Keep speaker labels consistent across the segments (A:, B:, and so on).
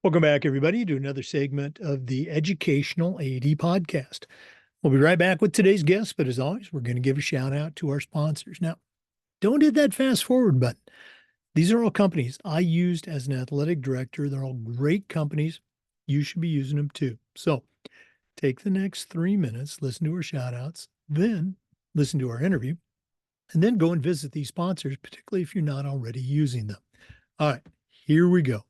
A: Welcome back, everybody, to another segment of the Educational AD Podcast. We'll be right back with today's guest, but as always, we're going to give a shout out to our sponsors. Now, don't hit that fast forward button. These are all companies I used as an athletic director. They're all great companies. You should be using them too. So take the next 3 minutes, listen to our shout outs, then listen to our interview, and then go and visit these sponsors, particularly if you're not already using them. All right, here we go.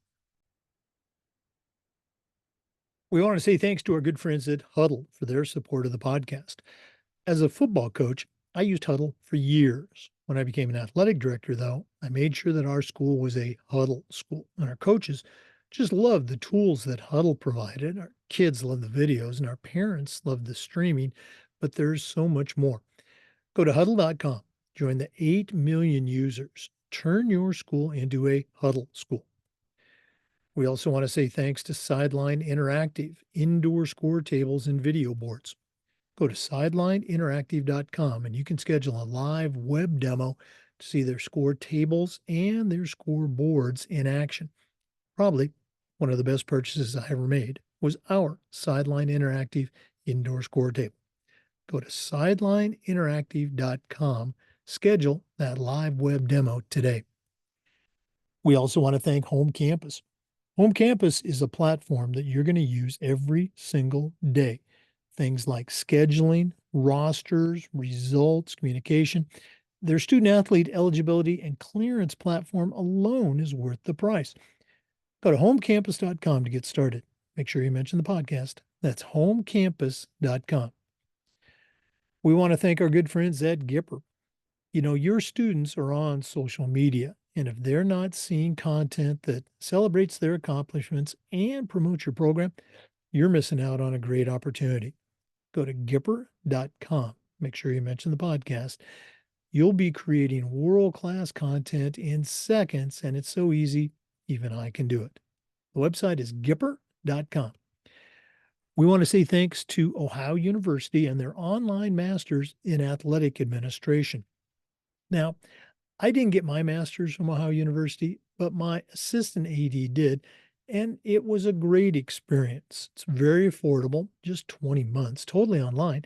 A: We want to say thanks to our good friends at Huddle for their support of the podcast. As a football coach, I used Huddle for years. When I became an athletic director, though, I made sure that our school was a Huddle school, and our coaches just loved the tools that Huddle provided. Our kids loved the videos, and our parents loved the streaming, but there's so much more. Go to huddle.com, join the 8 million users, turn your school into a Huddle school. We also want to say thanks to Sideline Interactive, indoor score tables and video boards. Go to sidelineinteractive.com and you can schedule a live web demo to see their score tables and their score boards in action. Probably one of the best purchases I ever made was our Sideline Interactive indoor score table. Go to sidelineinteractive.com, schedule that live web demo today. We also want to thank Home Campus. Home Campus is a platform that you're going to use every single day. Things like scheduling, rosters, results, communication. Their student athlete eligibility and clearance platform alone is worth the price. Go to homecampus.com to get started. Make sure you mention the podcast. That's homecampus.com. We want to thank our good friends at Gipper. You know, your students are on social media, and if they're not seeing content that celebrates their accomplishments and promotes your program, you're missing out on a great opportunity. Go to Gipper.com. Make sure you mention the podcast. You'll be creating world-class content in seconds, and it's so easy, even I can do it. The website is Gipper.com. We want to say thanks to Ohio University and their online masters in athletic administration. Now, I didn't get my master's from Ohio University, but my assistant AD did, and it was a great experience. It's very affordable, just 20 months, totally online.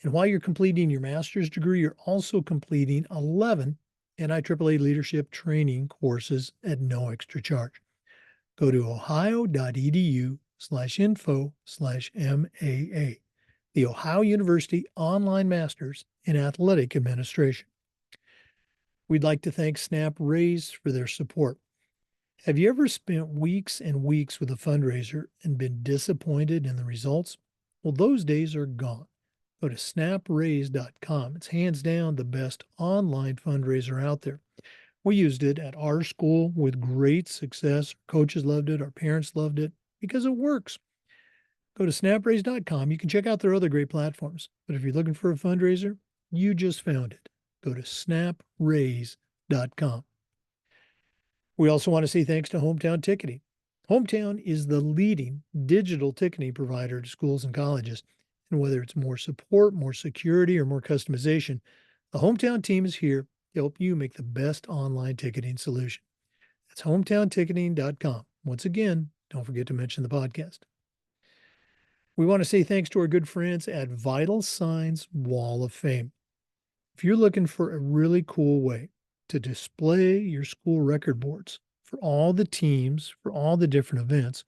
A: And while you're completing your master's degree, you're also completing 11 NIAAA leadership training courses at no extra charge. Go to ohio.edu/info/MAA, the Ohio University Online Masters in Athletic Administration. We'd like to thank Snap Raise for their support. Have you ever spent weeks and weeks with a fundraiser and been disappointed in the results? Well, those days are gone. Go to snapraise.com. It's hands down the best online fundraiser out there. We used it at our school with great success. Our coaches loved it. Our parents loved it because it works. Go to snapraise.com. You can check out their other great platforms. But if you're looking for a fundraiser, you just found it. Go to snapraise.com. We also want to say thanks to Hometown Ticketing. Hometown is the leading digital ticketing provider to schools and colleges. And whether it's more support, more security, or more customization, the Hometown team is here to help you make the best online ticketing solution. That's hometownticketing.com. Once again, don't forget to mention the podcast. We want to say thanks to our good friends at Vital Signs Wall of Fame. If you're looking for a really cool way to display your school record boards for all the teams, for all the different events,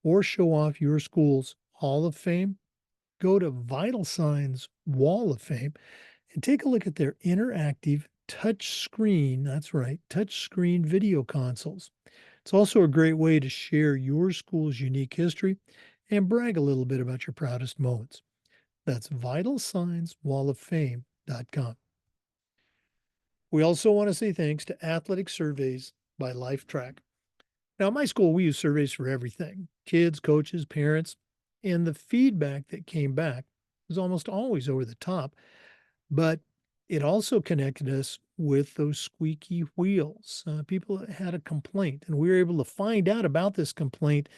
A: or show off your school's Hall of Fame, go to Vital Signs Wall of Fame and take a look at their interactive touch screen, that's right, touch screen video consoles. It's also a great way to share your school's unique history and brag a little bit about your proudest moments. That's vitalsignswalloffame.com. We also want to say thanks to Athletic Surveys by LifeTrack. Now, at my school, we use surveys for everything, kids, coaches, parents, and the feedback that came back was almost always over the top, but it also connected us with those squeaky wheels. People had a complaint, and we were able to find out about this complaint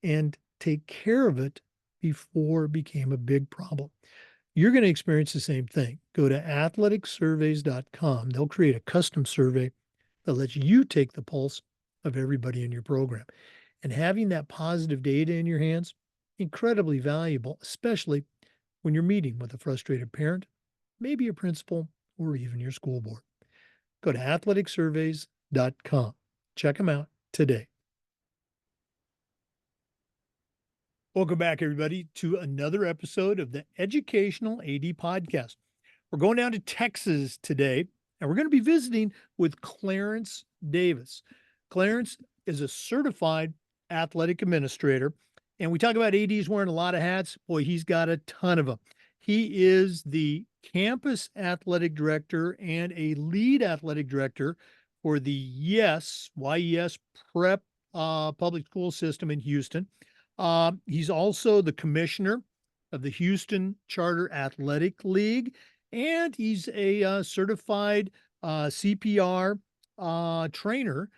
A: and take care of it before it became a big problem. You're going to experience the same thing. Go to athleticsurveys.com. They'll create a custom survey that lets you take the pulse of everybody in your program. And having that positive data in your hands, incredibly valuable, especially when you're meeting with a frustrated parent, maybe a principal, or even your school board. Go to athleticsurveys.com. Check them out today. Welcome back, everybody, to another episode of the Educational AD Podcast. We're going down to Texas today, and we're going to be visiting with Clarence Davis. Clarence is a certified athletic administrator, and we talk about ADs wearing a lot of hats. Boy, he's got a ton of them. He is the campus athletic director and a lead athletic director for the YES Prep public school system in Houston. He's also the commissioner of the Houston Charter Athletic League, and he's a certified CPR trainer,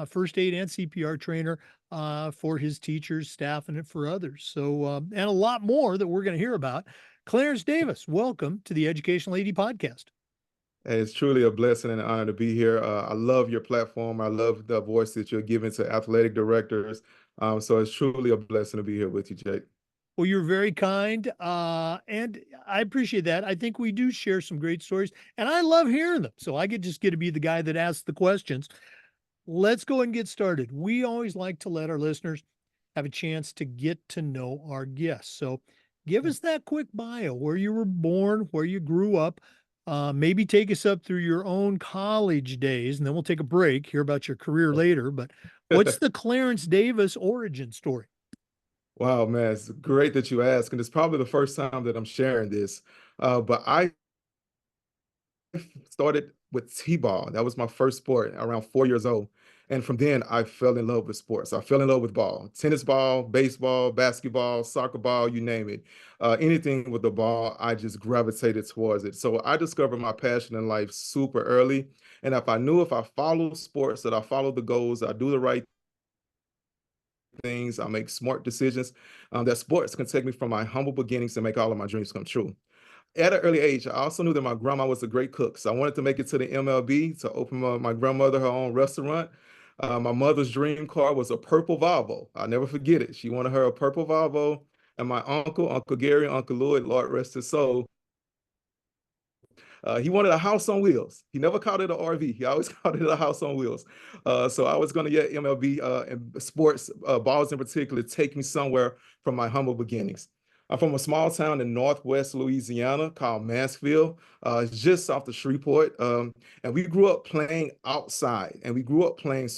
A: first aid and CPR trainer for his teachers, staff, and for others. So, and a lot more that we're going to hear about. Clarence Davis, welcome to the Educational AD Podcast.
B: Hey, it's truly a blessing and an honor to be here. I love your platform. I love the voice that you're giving to athletic directors. So it's truly a blessing to be here with you, Jake.
A: Well, you're very kind, and I appreciate that. I think we do share some great stories, and I love hearing them. So I just get to be the guy that asks the questions. Let's go and get started. We always like to let our listeners have a chance to get to know our guests. So give us that quick bio, where you were born, where you grew up, maybe take us up through your own college days, and then we'll take a break, hear about your career later. But what's the Clarence Davis origin story?
B: Wow, man, it's great that you asked. And it's probably the first time that I'm sharing this. But I started with T-ball. That was my first sport around 4 years old. And from then, I fell in love with sports. I fell in love with ball, tennis ball, baseball, basketball, soccer ball, you name it. Anything with the ball, I just gravitated towards it. So I discovered my passion in life super early. And if I follow sports, that I follow the goals, I do the right things, I make smart decisions, that sports can take me from my humble beginnings and make all of my dreams come true. At an early age, I also knew that my grandma was a great cook. So I wanted to make it to the MLB to open my grandmother her own restaurant. My mother's dream car was a purple Volvo. I'll never forget it. She wanted her a purple Volvo. And my uncle, Uncle Gary, Uncle Lloyd, Lord rest his soul, he wanted a house on wheels. He never called it an RV. He always called it a house on wheels. So I was going to get MLB and sports, balls in particular, take me somewhere from my humble beginnings. I'm from a small town in Northwest Louisiana called Mansfield. It's just off the Shreveport. And we grew up playing outside, and we grew up playing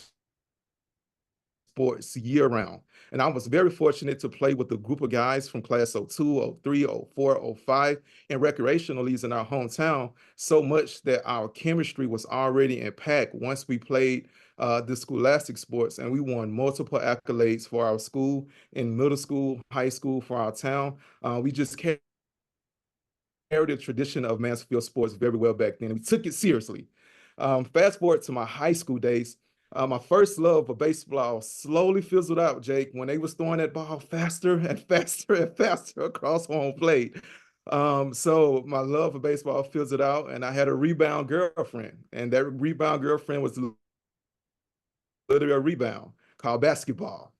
B: sports year round. And I was very fortunate to play with a group of guys from class oh 02, oh 03, oh 04, oh 05 in recreational leagues in our hometown, so much that our chemistry was already intact once we played the scholastic sports, and we won multiple accolades for our school in middle school, high school, for our town. We just carried the tradition of Mansfield sports very well back then. We took it seriously. Fast forward to my high school days. My first love for baseball slowly fizzled out, Jake, when they was throwing that ball faster and faster and faster across home plate. So my love for baseball fizzled out, and I had a rebound girlfriend, and that rebound girlfriend was literally a rebound called basketball.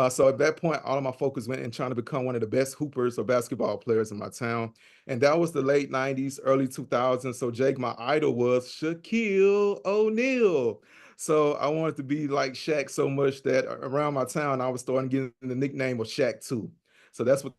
B: So at that point, all of my focus went in trying to become one of the best hoopers or basketball players in my town. And that was the late 90s, early 2000s. So Jake, my idol was Shaquille O'Neal. So I wanted to be like Shaq so much that around my town, I was starting getting the nickname of Shaq 2. So that's what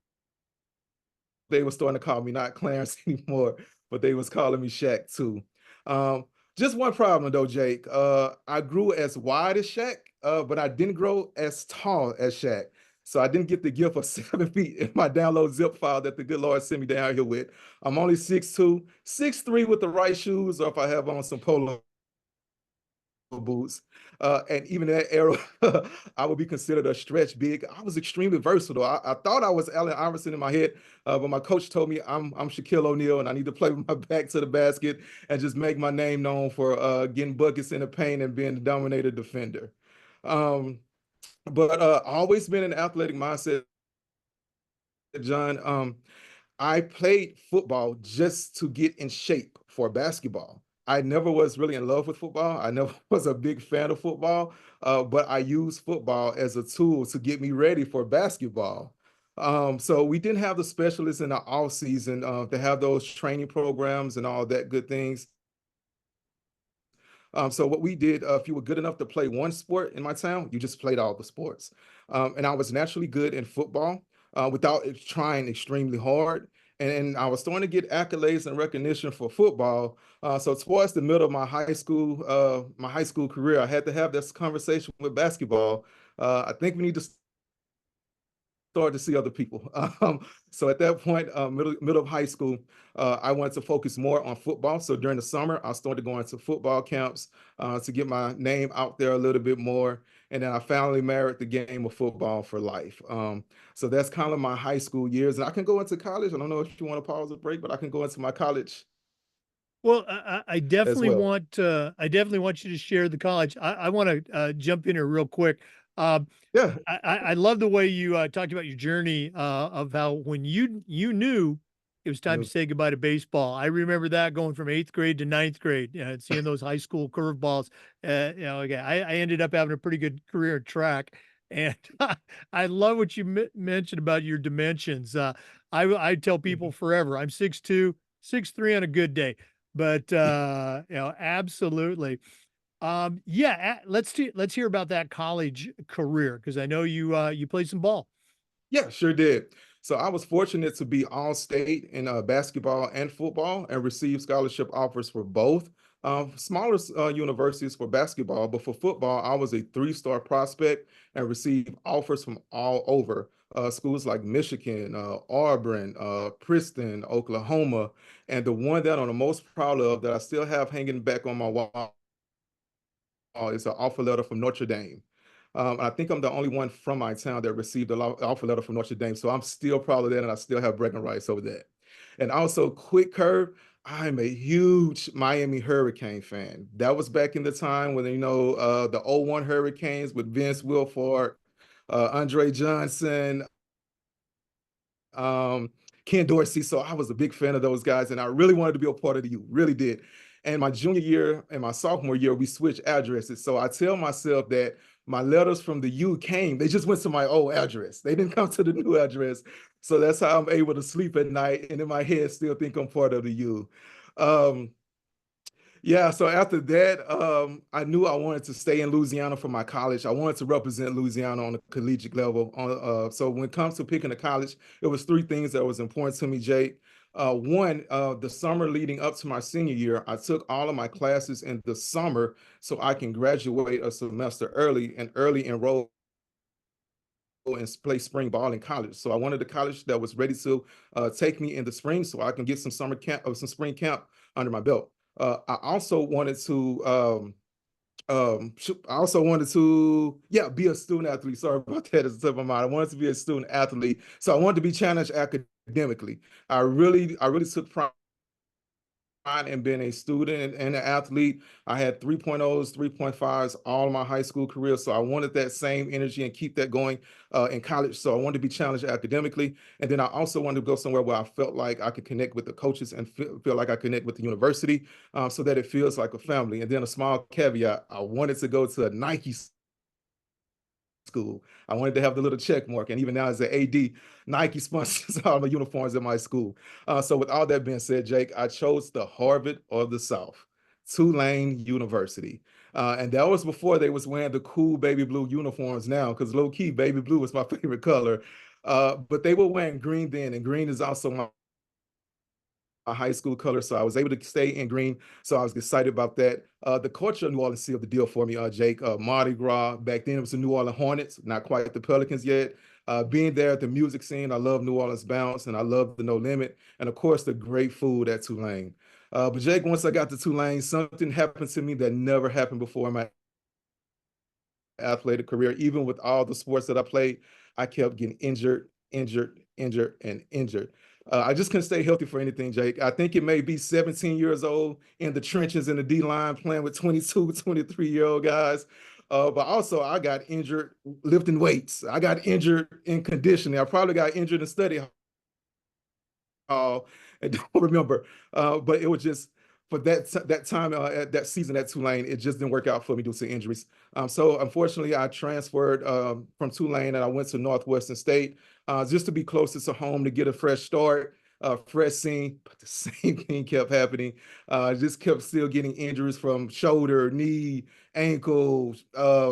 B: they were starting to call me, not Clarence anymore, but they was calling me Shaq 2. Um, just one problem though, Jake. I grew as wide as Shaq, but I didn't grow as tall as Shaq. So I didn't get the gift of 7 feet in my download zip file that the good Lord sent me down here with. I'm only 6'2", 6'3" with the right shoes, or if I have on some polo boots. And even in that era, I would be considered a stretch big. I was extremely versatile. I thought I was Allen Iverson in my head, but my coach told me I'm Shaquille O'Neal, and I need to play with my back to the basket and just make my name known for getting buckets in the paint and being the dominated defender. Um, but always been an athletic mindset, John. I played football just to get in shape for basketball. I never was really in love with football. I never was a big fan of football, but I used football as a tool to get me ready for basketball. So we didn't have the specialists in the off season to have those training programs and all that good things. So what we did, if you were good enough to play one sport in my town, you just played all the sports. And I was naturally good in football without trying extremely hard. And I was starting to get accolades and recognition for football. So towards the middle of my high school career, I had to have this conversation with basketball. I think we need to start to see other people. So at that point, middle of high school, I wanted to focus more on football. So during the summer, I started going to football camps to get my name out there a little bit more. And then I finally married the game of football for life. So that's kind of my high school years. And I can go into college. I don't know if you want to pause or break, but I can go into my college
A: Well,
B: as well.
A: I definitely want you to share the college. I want to jump in here real quick. Um,
B: Yeah.
A: I love the way you talked about your journey of how when you knew it was time to
B: No.
A: say goodbye to baseball. I remember that going from eighth grade to ninth grade, seeing those high school curveballs. Again, I ended up having a pretty good career in track, and I love what you mentioned about your dimensions. I tell people forever, I'm 6'2", 6'3" on a good day, but absolutely. Yeah, let's hear about that college career because I know you played some ball.
B: Yeah, sure did. So I was fortunate to be all state in basketball and football and receive scholarship offers for both. Smaller universities for basketball, but for football, I was a three-star prospect and received offers from all over. Schools like Michigan, Auburn, Princeton, Oklahoma, and the one that I'm the most proud of that I still have hanging back on my wall is an offer letter from Notre Dame. I think I'm the only one from my town that received an offer letter from Notre Dame. So I'm still proud of that, and I still have bragging rights over that. And also, quick curve, I'm a huge Miami Hurricane fan. That was back in the time when, the '01 Hurricanes with Vince Wilfork, Andre Johnson, um, Ken Dorsey. So I was a big fan of those guys, and I really wanted to be a part of the U, really did. And my junior year and my sophomore year, we switched addresses. So I tell myself that my letters from the U came, they just went to my old address. They didn't come to the new address. So that's how I'm able to sleep at night and in my head still think I'm part of the U. Um, yeah, so after that, I knew I wanted to stay in Louisiana for my college. I wanted to represent Louisiana on a collegiate level. So when it comes to picking a college, it was three things that was important to me, Jake. One, the summer leading up to my senior year, I took all of my classes in the summer so I can graduate a semester early and early enroll and play spring ball in college. So I wanted a college that was ready to take me in the spring so I can get some summer camp or some spring camp under my belt. I also wanted to I also wanted to be a student athlete. Sorry about that. It's the tip of my mind. I wanted to be a student athlete, so I wanted to be challenged academically. I really took pride and being a student and an athlete. I had 3.0s, 3.5s all my high school career. So I wanted that same energy and keep that going in college. So I wanted to be challenged academically. And then I also wanted to go somewhere where I felt like I could connect with the coaches and feel like I connect with the university so that it feels like a family. And then a small caveat, I wanted to go to a Nike school. I wanted to have the little check mark. And even now as an AD, Nike sponsors all the uniforms at my school. So with all that being said, Jake, I chose the Harvard of the South, Tulane University. And that was before they was wearing the cool baby blue uniforms now, because low key, baby blue was my favorite color. But they were wearing green then, and green is also my high school color, so I was able to stay in green. So I was excited about that. The culture of New Orleans sealed the deal for me, Jake. Mardi Gras, back then it was the New Orleans Hornets, not quite the Pelicans yet. Being there at the music scene, I love New Orleans bounce and I love the No Limit. And of course, the great food at Tulane. But Jake, once I got to Tulane, something happened to me that never happened before in my athletic career. Even with all the sports that I played, I kept getting injured, injured, injured, and injured. I just couldn't stay healthy for anything, Jake. I think it may be 17 years old in the trenches in the D line playing with 22, 23-year-old guys. But also, I got injured lifting weights. I got injured in conditioning. I probably got injured in study hall. I don't remember. But it was just for that time at that season at Tulane, it just didn't work out for me due to injuries. So unfortunately, I transferred from Tulane and I went to Northwestern State just to be closer to home to get a fresh start, fresh scene. But the same thing kept happening. Just kept still getting injuries from shoulder, knee, ankle,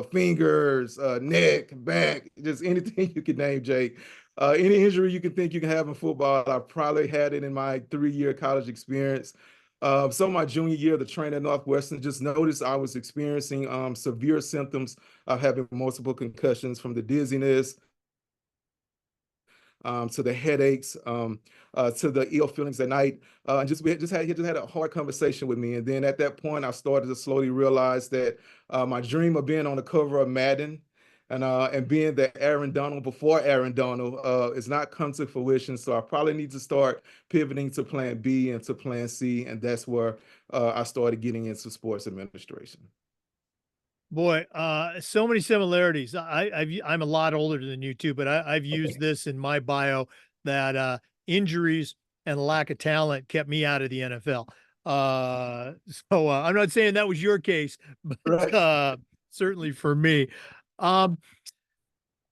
B: fingers, neck, back, just anything you could name, Jake. Any injury you can think you can have in football, I probably had it in my 3-year college experience. So my junior year, the trainer at Northwestern just noticed I was experiencing severe symptoms of having multiple concussions, from the dizziness to the headaches, to the ill feelings at night. And just he just had a hard conversation with me. And then at that point, I started to slowly realize that my dream of being on the cover of Madden and being that Aaron Donald before Aaron Donald is not come to fruition. So I probably need to start pivoting to Plan B and to Plan C, and that's where I started getting into sports administration.
A: Boy, so many similarities. I'm a lot older than you too, but I've used
B: Okay.
A: this in my bio that injuries and lack of talent kept me out of the NFL. I'm not saying that was your case, but
B: Right.
A: certainly for me. Um,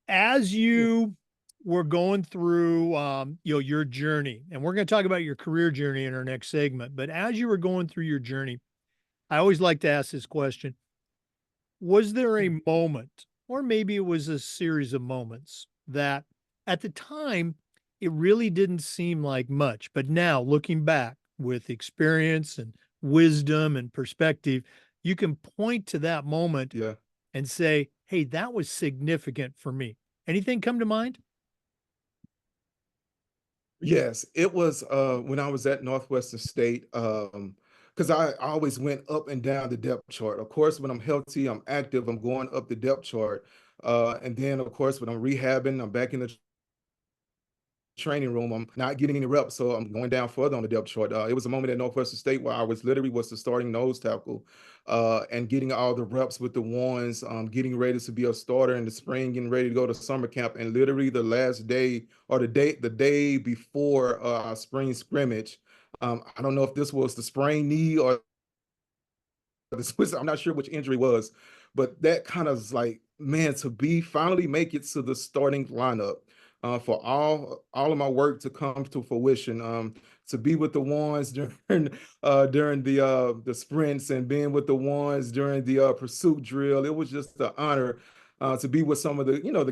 A: as you were going through your journey, and we're going to talk about your career journey in our next segment, but as you were going through your journey, I always like to ask this question: was there a moment, or maybe it was a series of moments, that at the time it really didn't seem like much, but now looking back with experience and wisdom and perspective, you can point to that moment
B: Yeah.
A: and say, hey, that was significant for me? Anything come to mind?
B: Yes, it was when I was at Northwestern State, because I always went up and down the depth chart. Of course, when I'm healthy, I'm active, I'm going up the depth chart. And then, of course, when I'm rehabbing, I'm back in the training room. I'm not getting any reps, so I'm going down further on the depth chart. It was a moment at Northwestern State where I was literally was the starting nose tackle, and getting all the reps with the ones, getting ready to be a starter in the spring, getting ready to go to summer camp, and literally the last day or the day before our spring scrimmage. I don't know if this was the sprained knee or the Swiss. I'm not sure which injury was, but that kind of is like, man, to be finally make it to the starting lineup, for all of my work to come to fruition, to be with the ones during the sprints and being with the ones during the pursuit drill. It was just an honor to be with some of the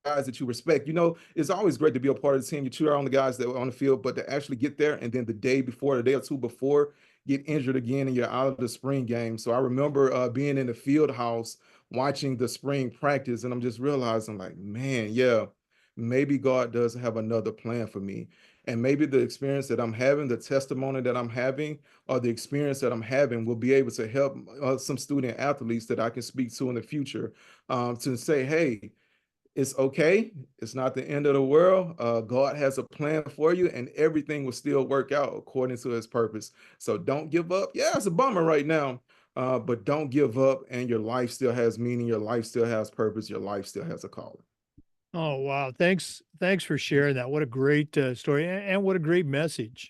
B: guys that you respect. It's always great to be a part of the team. You cheer on the guys that were on the field, but to actually get there and then the day before, the day or two before, get injured again and you're out of the spring game. So I remember being in the field house watching the spring practice, and I'm just realizing, like, man, yeah, maybe God does have another plan for me. And maybe the experience that I'm having, the testimony that I'm having, or the experience that I'm having will be able to help some student athletes that I can speak to in the future, to say, hey, it's okay. It's not the end of the world. God has a plan for you, and everything will still work out according to his purpose. So don't give up. Yeah, it's a bummer right now, but don't give up, and your life still has meaning. Your life still has purpose. Your life still has a calling.
A: Oh, wow. Thanks for sharing that. What a great story, and what a great message.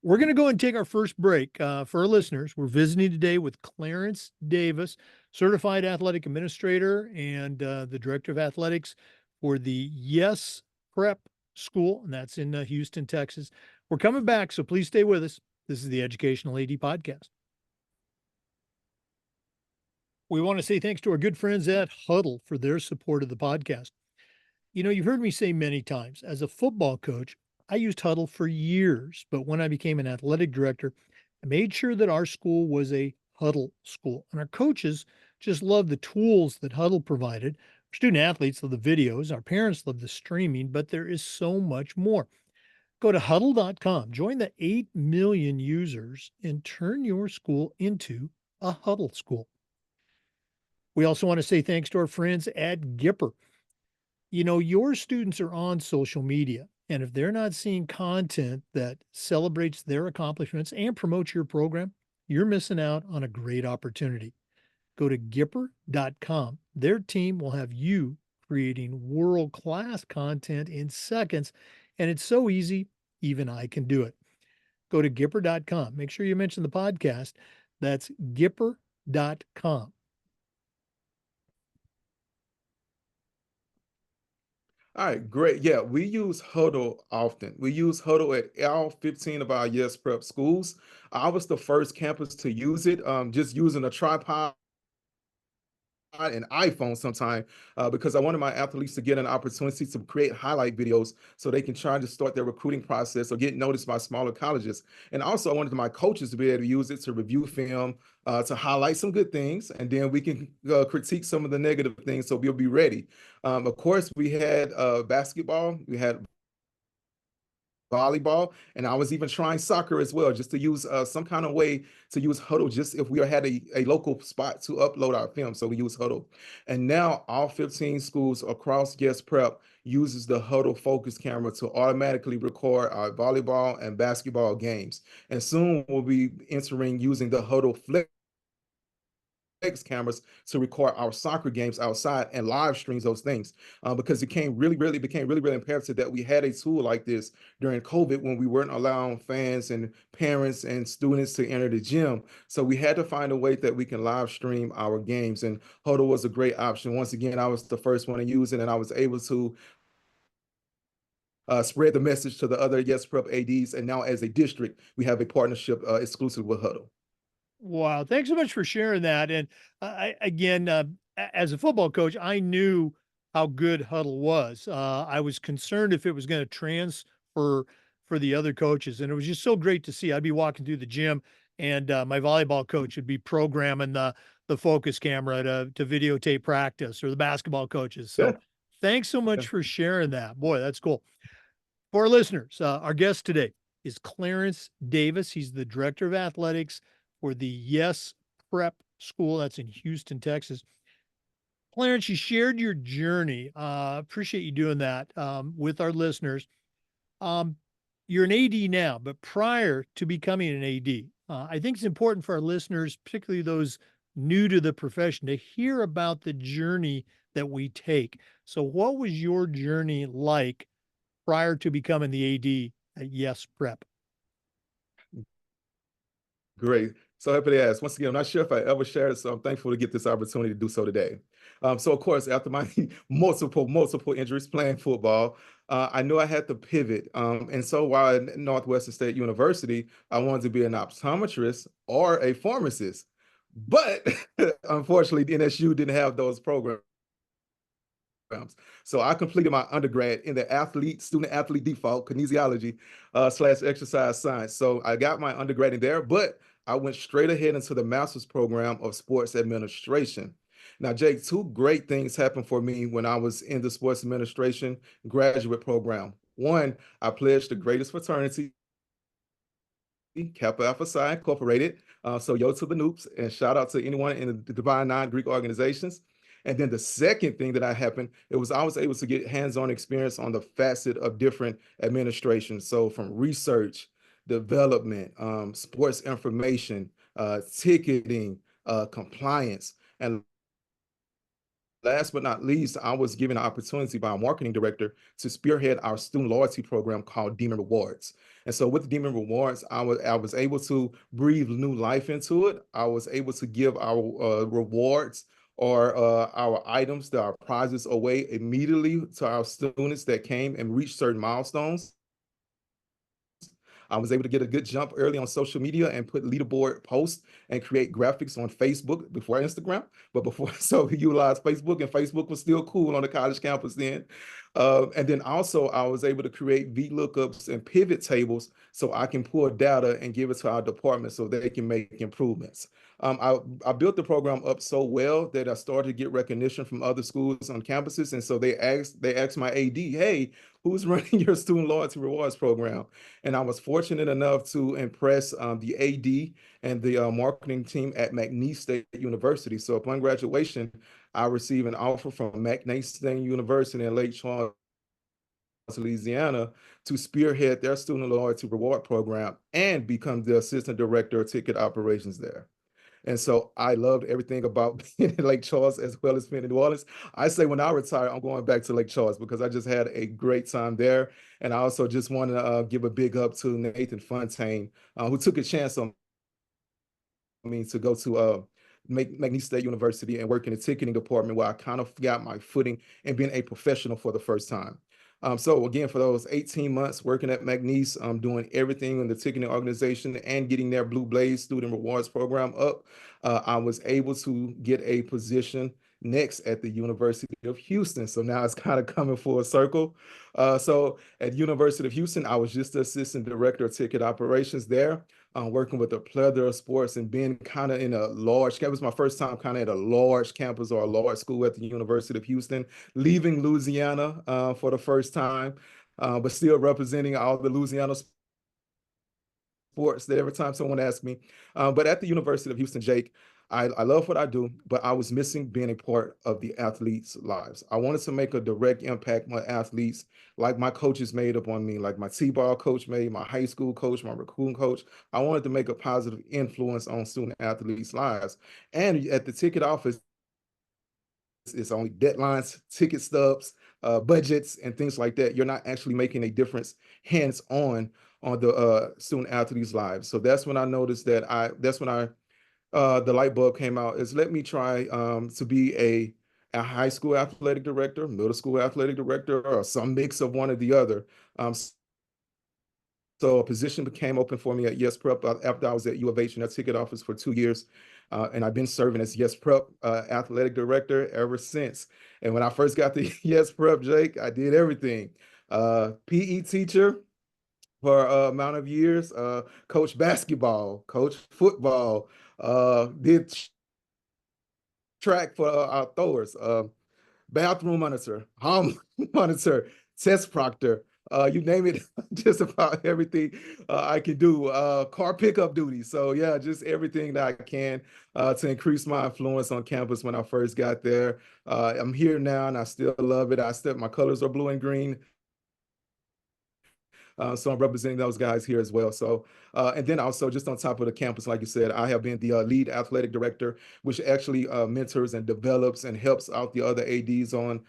A: We're going to go and take our first break. For our listeners, we're visiting today with Clarence Davis, certified athletic administrator and the director of athletics for the Yes Prep School, and that's in Houston, Texas. We're coming back, so please stay with us. This is the Educational AD Podcast. We want to say thanks to our good friends at Huddle for their support of the podcast. You've heard me say many times, as a football coach, I used Huddle for years, but when I became an athletic director, I made sure that our school was a Huddle school. And our coaches just loved the tools that Huddle provided. Our student athletes love the videos, our parents love the streaming, but there is so much more. Go to huddle.com, join the 8 million users, and turn your school into a Huddle school. We also want to say thanks to our friends at Gipper. Your students are on social media, and if they're not seeing content that celebrates their accomplishments and promotes your program, you're missing out on a great opportunity. Go to Gipper.com. Their team will have you creating world-class content in seconds, and it's so easy, even I can do it. go to Gipper.com. Make sure you mention the podcast. That's Gipper.com.
B: All right, great. Yeah, we use Huddle often. We use Huddle at all 15 of our Yes Prep schools. I was the first campus to use it, just using a tripod an iPhone sometime because I wanted my athletes to get an opportunity to create highlight videos so they can try to start their recruiting process or get noticed by smaller colleges. And also, I wanted my coaches to be able to use it to review film, to highlight some good things, and then we can critique some of the negative things so we'll be ready. Of course, we had basketball, we had volleyball, and I was even trying soccer as well, just to use some kind of way to use Huddle, just if we had a local spot to upload our film. So we use Huddle. And now all 15 schools across Guest Prep uses the Huddle focus camera to automatically record our volleyball and basketball games. And soon we'll be entering using the Huddle Flex cameras to record our soccer games outside and live streams those things because it became really imperative that we had a tool like this during COVID when we weren't allowing fans and parents and students to enter the gym. So we had to find a way that we can live stream our games, and Huddle was a great option. Once again, I was the first one to use it, and I was able to spread the message to the other Yes Prep ADs. And now as a district, we have a partnership exclusive with Huddle.
A: Wow, thanks so much for sharing that. And again, as a football coach, I knew how good Huddle was. I was concerned if it was going to transfer for the other coaches, and it was just so great to see. I'd be walking through the gym, and my volleyball coach would be programming the focus camera to videotape practice, or the basketball coaches. So,
B: Yeah.
A: thanks so much for sharing that. Boy, that's cool. For our listeners, our guest today is Clarence Davis. He's the director of athletics for the Yes Prep School. That's in Houston, Texas. Clarence, you shared your journey. Appreciate you doing that with our listeners. Um, you're an AD now, but prior to becoming an AD, I think it's important for our listeners, particularly those new to the profession, to hear about the journey that we take. So, what was your journey like prior to becoming the AD at Yes Prep?
B: Great. So happy to ask. Once again, I'm not sure if I ever shared it, so I'm thankful to get this opportunity to do so today. So of course, after my multiple injuries playing football, I knew I had to pivot. And so while at Northwestern State University, I wanted to be an optometrist or a pharmacist. But unfortunately, the NSU didn't have those programs. So I completed my undergrad in the student athlete default kinesiology slash exercise science. So I got my undergrad in there, but I went straight ahead into the master's program of sports administration. Now, Jake, two great things happened for me when I was in the sports administration graduate program. One, I pledged the greatest fraternity, Kappa Alpha Psi Incorporated. So yo to the Noops, and shout out to anyone in the Divine Nine Greek organizations. And then the second thing that happened, it was I was able to get hands-on experience on the facet of different administrations. So from research, development, sports information, ticketing, compliance, and last but not least, I was given an opportunity by a marketing director to spearhead our student loyalty program called Demon Rewards. And so with Demon Rewards, I was able to breathe new life into it. I was able to give our rewards or our items, our prizes away immediately to our students that came and reached certain milestones. I was able to get a good jump early on social media and put leaderboard posts and create graphics on Facebook before Instagram. But before, so we utilized Facebook, and Facebook was still cool on the college campus then. And then also I was able to create VLOOKUPs and pivot tables so I can pull data and give it to our department so they can make improvements. I built the program up so well that I started to get recognition from other schools on campuses. And so they asked my AD, hey, who's running your student loyalty rewards program? And I was fortunate enough to impress the AD and the marketing team at McNeese State University. So upon graduation, I received an offer from McNeese State University in Lake Charles, Louisiana, to spearhead their student loyalty reward program and become the assistant director of ticket operations there. And so I loved everything about being in Lake Charles as well as being in New Orleans. I say when I retire, I'm going back to Lake Charles because I just had a great time there. And I also just want to give a big up to Nathan Fontaine, who took a chance on me to go to McNeese State University and work in the ticketing department where I kind of got my footing and being a professional for the first time. So again, for those 18 months working at McNeese, doing everything in the ticketing organization and getting their Blue Blaze student rewards program up, I was able to get a position next at the University of Houston. So now it's kind of coming full circle. So at University of Houston, I was just the assistant director of ticket operations there, working with a plethora of sports and being kind of in a large campus. It was my first time kind of at a large campus or a large school at the University of Houston, leaving Louisiana for the first time, but still representing all the Louisiana sports that every time someone asks me. But at the University of Houston, Jake, I love what I do, but I was missing being a part of the athletes' lives. I wanted to make a direct impact on athletes, like my coaches made up on me, like my T-ball coach made, my high school coach, my recruiting coach. I wanted to make a positive influence on student athletes' lives. And at the ticket office, it's only deadlines, ticket stubs, budgets, and things like that. You're not actually making a difference hands on the student athletes' lives. So that's when I noticed that that's when I the light bulb came out is let me try to be a high school athletic director, middle school athletic director, or some mix of one or the other. So a position became open for me at Yes Prep after I was at U of H in their ticket office for 2 years. And I've been serving as Yes Prep athletic director ever since. And when I first got to Yes Prep, Jake, I did everything. PE teacher for amount of years, coach basketball, coach football, did track for our throwers, bathroom monitor, home monitor, test proctor, you name it, just about everything I can do. Car pickup duty. So yeah, just everything that I can to increase my influence on campus when I first got there. I'm here now and I still love it. My colors are blue and green. So I'm representing those guys here as well. So, and then also just on top of the campus, like you said, I have been the lead athletic director, which actually mentors and develops and helps out the other ADs on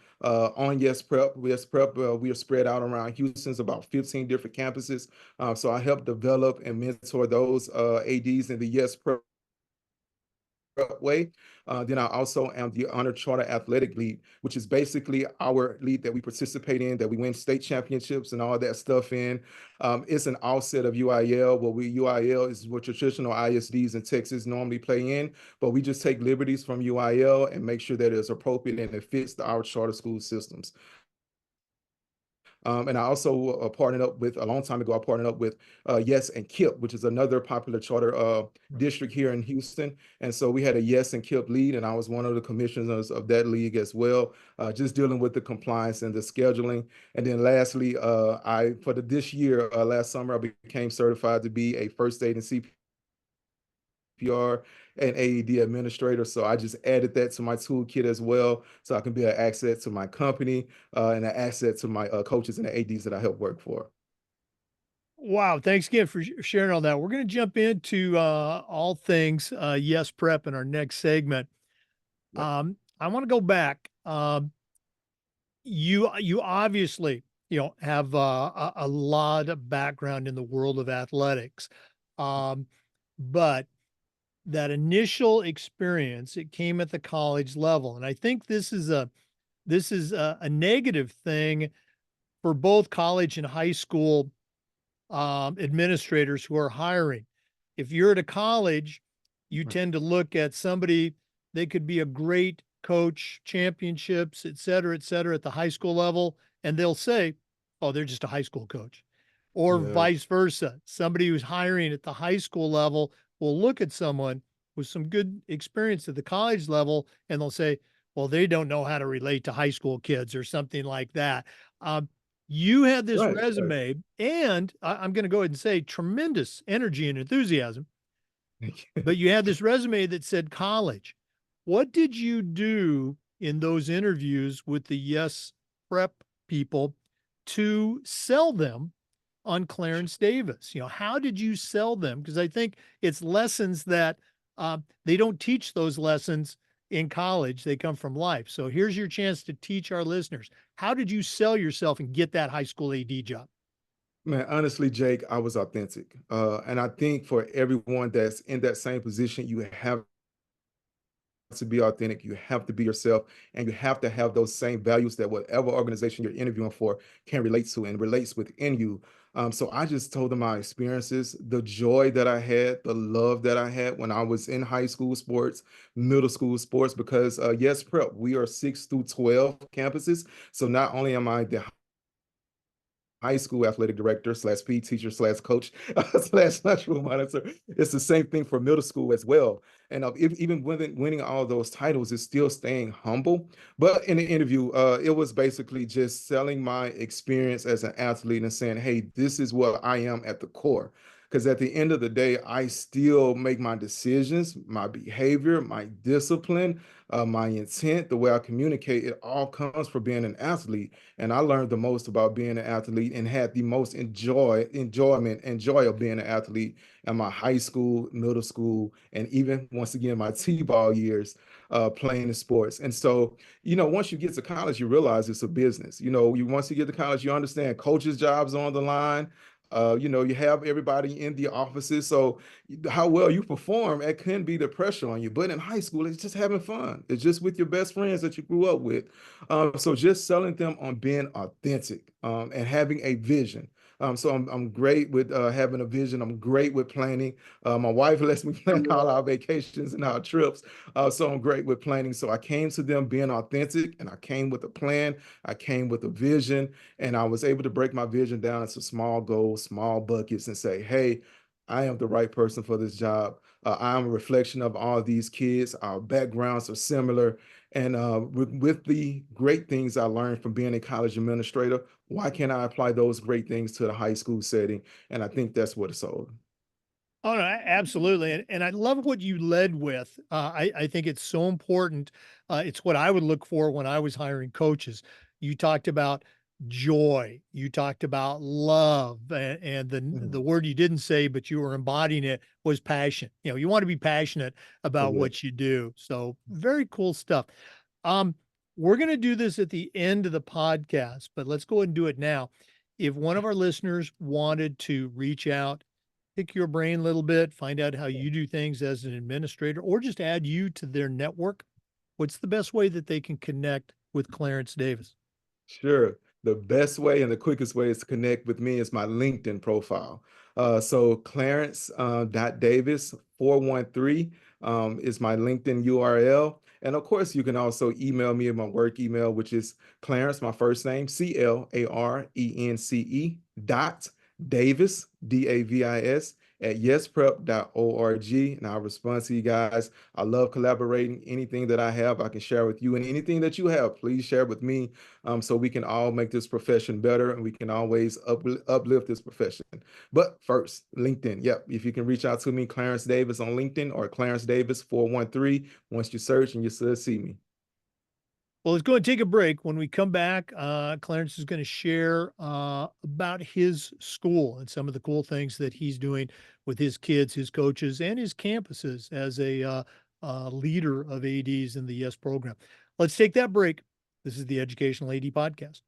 B: Yes Prep. Yes Prep, we are spread out around Houston's about 15 different campuses. So I help develop and mentor those ADs in the Yes Prep way. Then I also am the Honor Charter Athletic Lead, which is basically our league that we participate in, that we win state championships and all that stuff in. It's an offset of UIL, UIL is what your traditional ISDs in Texas normally play in, but we just take liberties from UIL and make sure that it's appropriate and it fits our charter school systems. And I also partnered up with a long time ago. I partnered up with Yes and KIP, which is another popular charter district here in Houston. And so we had a Yes and KIP lead, and I was one of the commissioners of that league as well, just dealing with the compliance and the scheduling. And then lastly, this year, last summer, I became certified to be a first aid and CPR and AED administrator. So I just added that to my toolkit as well, so I can be an asset to my company and an asset to my coaches and the ADs that I help work for.
A: Wow. Thanks again for sharing all that. We're going to jump into all things Yes Prep in our next segment.
B: Yep.
A: I want to go back. You obviously, have a lot of background in the world of athletics. But that initial experience, it came at the college level. And I think this is a negative thing for both college and high school administrators who are hiring. If you're at a college, you
B: Right.
A: tend to look at somebody, they could be a great coach, championships, et cetera, at the high school level, and they'll say, oh, they're just a high school coach. Or
B: Yeah.
A: vice versa. Somebody who's hiring at the high school level will look at someone with some good experience at the college level and they'll say, well, they don't know how to relate to high school kids or something like that. Um, you had this
B: Right. Right.
A: resume, and I'm going to go ahead and say tremendous energy and enthusiasm,
B: Thank you.
A: but you had this resume that said college. What did you do in those interviews with the Yes Prep people to sell them on Clarence Davis? How did you sell them? Because I think it's lessons that They don't teach those lessons in college. They come from life. So here's your chance to teach our listeners. How did you sell yourself and get that high school AD job?
B: Man, honestly, Jake, I was authentic. And I think for everyone that's in that same position, you have to be authentic. You have to be yourself, and you have to have those same values that whatever organization you're interviewing for can relate to and relates within you. So I just told them my experiences, the joy that I had, the love that I had when I was in high school sports, middle school sports, because yes, prep, we are 6 through 12 campuses. So not only am I the high school athletic director slash PE teacher slash coach slash lunchroom monitor. It's the same thing for middle school as well. And even winning all those titles is still staying humble. But in the interview, it was basically just selling my experience as an athlete and saying, hey, this is what I am at the core. Because at the end of the day, I still make my decisions, my behavior, my discipline, my intent, the way I communicate, it all comes from being an athlete. And I learned the most about being an athlete and had the most enjoy of being an athlete in my high school, middle school, and even once again my T-ball years playing the sports. And so, once you get to college, you realize it's a business. You once you get to college, you understand coaches' jobs on the line. You have everybody in the offices. So how well you perform, it can be the pressure on you. But in high school, it's just having fun. It's just with your best friends that you grew up with. So just selling them on being authentic and having a vision. So I'm great with having a vision. I'm great with planning. My wife lets me plan all our vacations and our trips. So I'm great with planning. So I came to them being authentic, and I came with a plan. I came with a vision, and I was able to break my vision down into small goals, small buckets, and say, hey, I am the right person for this job. I am a reflection of all these kids. Our backgrounds are similar. And with the great things I learned from being a college administrator, why can't I apply those great things to the high school setting? And I think that's what it's all.
A: Oh, no, absolutely. And I love what you led with. I think it's so important. It's what I would look for when I was hiring coaches. You talked about joy. You talked about love, and
B: Mhm.
A: the word you didn't say, but you were embodying it, was passion. You want to be passionate about
B: Correct.
A: what you do. So very cool stuff. Um, we're going to do this at the end of the podcast, but let's go ahead and do it now. If one of our listeners wanted to reach out, pick your brain a little bit, find out how you do things as an administrator, or just add you to their network, what's the best way that they can connect with Clarence Davis?
B: Sure. The best way and the quickest way is to connect with me is my LinkedIn profile. So Clarence Davis 413 is my LinkedIn URL. And of course, you can also email me at my work email, which is Clarence, my first name, CLARENCE dot Davis, DAVIS, at yesprep.org. And I'll respond to you guys. I love collaborating. Anything that I have, I can share with you. And anything that you have, please share with me, so we can all make this profession better and we can always uplift this profession. But first, LinkedIn. Yep. If you can reach out to me, Clarence Davis on LinkedIn or Clarence Davis 413. Once you search and you still see me.
A: Well, let's go and take a break. When we come back, Clarence is going to share about his school and some of the cool things that he's doing with his kids, his coaches, and his campuses as a leader of ADs in the YES program. Let's take that break. This is the Educational AD Podcast.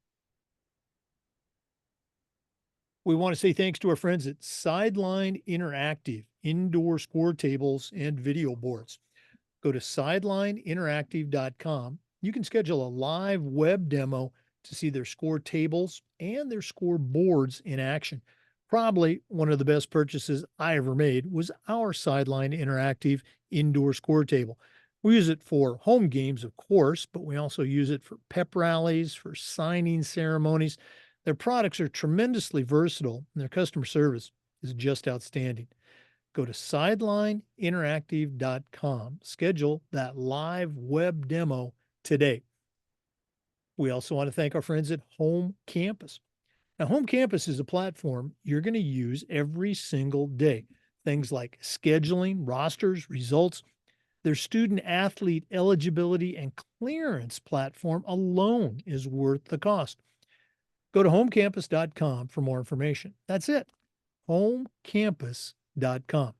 A: We want to say thanks to our friends at Sideline Interactive, indoor score tables and video boards. Go to sidelineinteractive.com. You can schedule a live web demo to see their score tables and their score boards in action. Probably one of the best purchases I ever made was our Sideline Interactive indoor score table. We use it for home games, of course, but we also use it for pep rallies, for signing ceremonies. Their products are tremendously versatile, and their customer service is just outstanding. Go to sidelineinteractive.com. Schedule that live web demo today. We also want to thank our friends at Home Campus. Now, Home Campus is a platform you're going to use every single day. Things like scheduling, rosters, results. Their student athlete eligibility and clearance platform alone is worth the cost. Go to homecampus.com for more information. That's it, homecampus.com.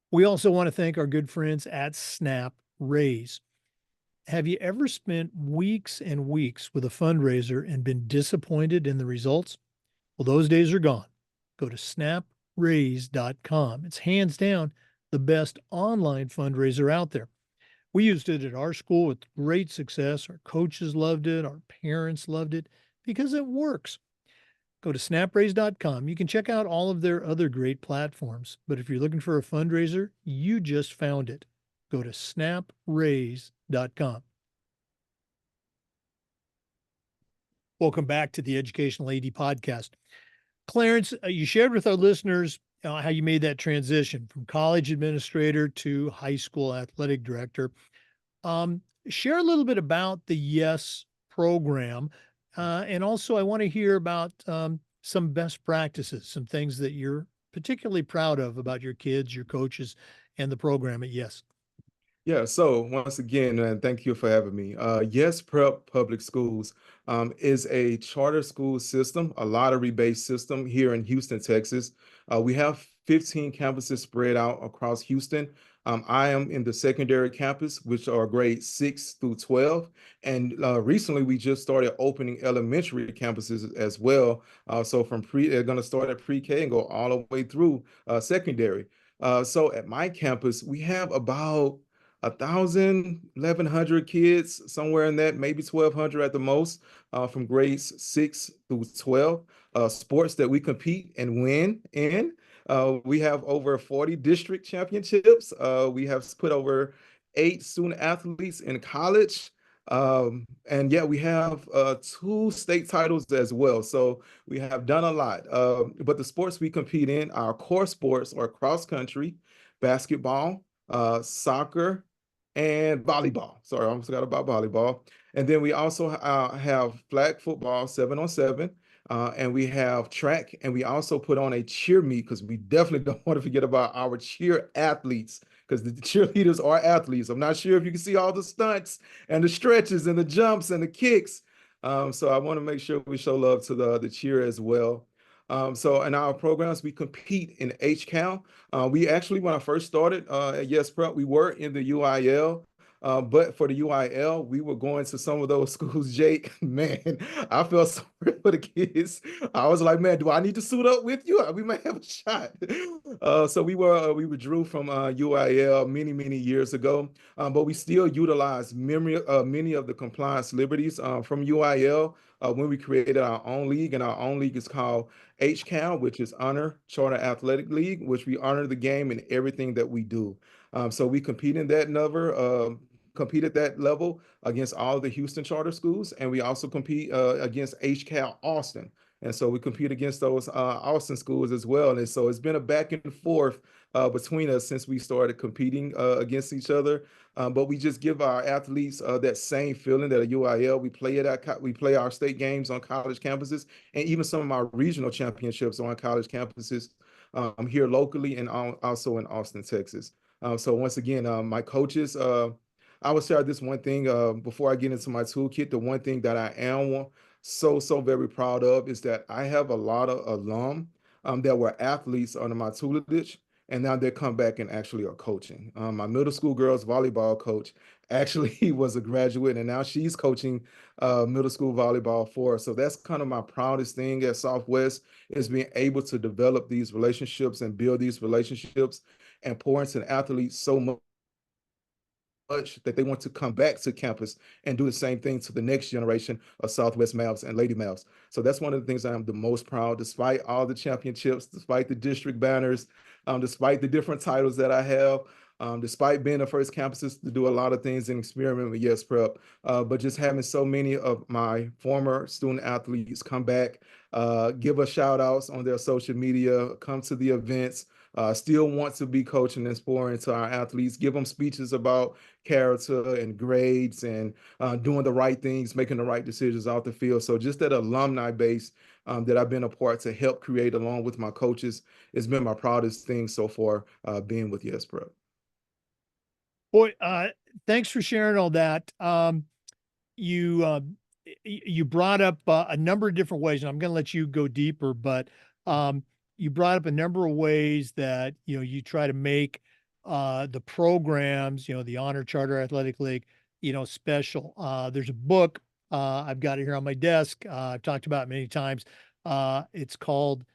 A: We also want to thank our good friends at Snap Raise. Have you ever spent weeks and weeks with a fundraiser and been disappointed in the results? Well, those days are gone. Go to snapraise.com. It's hands down the best online fundraiser out there. We used it at our school with great success. Our coaches loved it, our parents loved it because it works. Go to snapraise.com. You can check out all of their other great platforms. But if you're looking for a fundraiser, you just found it. Go to snapraise.com. Welcome back to the Educational AD Podcast. Clarence, you shared with our listeners how you made that transition from college administrator to high school athletic director. Share a little bit about the YES program. And also, I want to hear about some best practices, some things that you're particularly proud of about your kids, your coaches, and the program at YES.
B: Yeah, so once again, man, thank you for having me. Yes Prep Public Schools is a charter school system, a lottery-based system here in Houston, Texas. We have 15 campuses spread out across Houston. I am in the secondary campus, which are grades 6 through 12. And recently, we just started opening elementary campuses as well. So they're going to start at pre-K and go all the way through secondary. So at my campus, we have about 1,100 kids, somewhere in that, maybe 1,200 at the most, from grades 6 through 12. Sports that we compete and win in. We have over 40 district championships. We have put over 8 student athletes in college. And yeah, we have 2 state titles as well. So we have done a lot. But the sports we compete in, our core sports are cross country, basketball, soccer, and volleyball. Sorry, I almost forgot about volleyball. And then we also have flag football, 7-on-7, and we have track, and we also put on a cheer meet because we definitely don't want to forget about our cheer athletes because the cheerleaders are athletes. I'm not sure if you can see all the stunts and the stretches and the jumps and the kicks. So I want to make sure we show love to the cheer as well. So in our programs, we compete in HCAL. We actually, when I first started at Yes Prep, we were in the UIL. But for the UIL, we were going to some of those schools, Jake. Man, I felt sorry for the kids. I was like, man, do I need to suit up with you? We might have a shot. So we withdrew from UIL many years ago, but we still utilize many of the compliance liberties from UIL when we created our own league, and our own league is called HCAL, which is Honor Charter Athletic League, which we honor the game in everything that we do. So we compete at that level against all the Houston charter schools, and we also compete against HCAL Austin. And so we compete against those Austin schools as well. And so it's been a back and forth between us since we started competing against each other. But we just give our athletes that same feeling that a UIL. We play our state games on college campuses, and even some of our regional championships on college campuses here locally and also in Austin, Texas. So once again, my coaches, I will share this one thing before I get into my toolkit. The one thing that I am so very proud of is that I have a lot of alum that were athletes under my tutelage, and now they come back and actually are coaching. My middle school girls volleyball coach actually was a graduate, and now she's coaching middle school volleyball for us. So that's kind of my proudest thing at Southwest is being able to develop these relationships and build these relationships and pour into athletes so much that they want to come back to campus and do the same thing to the next generation of Southwest Mavs and Lady Mavs. So that's one of the things I'm the most proud, despite all the championships, despite the district banners, despite the different titles that I have, despite being the first campuses to do a lot of things and experiment with Yes Prep, but just having so many of my former student athletes come back, give us shout outs on their social media, come to the events, still want to be coaching and pouring to our athletes, give them speeches about character and grades and doing the right things, making the right decisions out the field. So just that alumni base that I've been a part to help create along with my coaches has been my proudest thing so far being with Yes Prep.
A: Boy, thanks for sharing all that. You you brought up a number of different ways, and I'm going to let you go deeper, but you brought up a number of ways that you try to make the programs, the Honor Charter Athletic League, special. There's a book, I've got it here on my desk. I've talked about it many times. It's called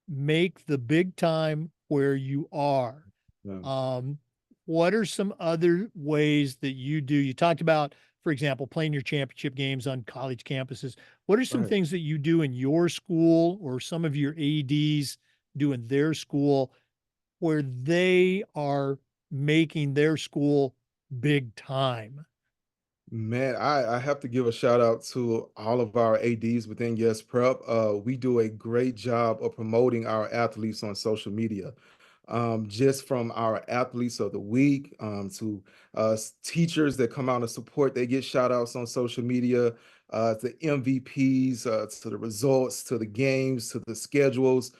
A: Make the Big Time Where You Are.
B: Yeah.
A: Um, what are some other ways that you do? You talked about, for example, playing your championship games on college campuses. What are some
B: Right.
A: things that you do in your school or some of your ADs do in their school where they are making their school big time?
B: Man, I have to give a shout out to all of our ADs within Yes Prep. We do a great job of promoting our athletes on social media. Just from our athletes of the week to teachers that come out and support, they get shout outs on social media, to MVPs, to the results, to the games, to the schedules.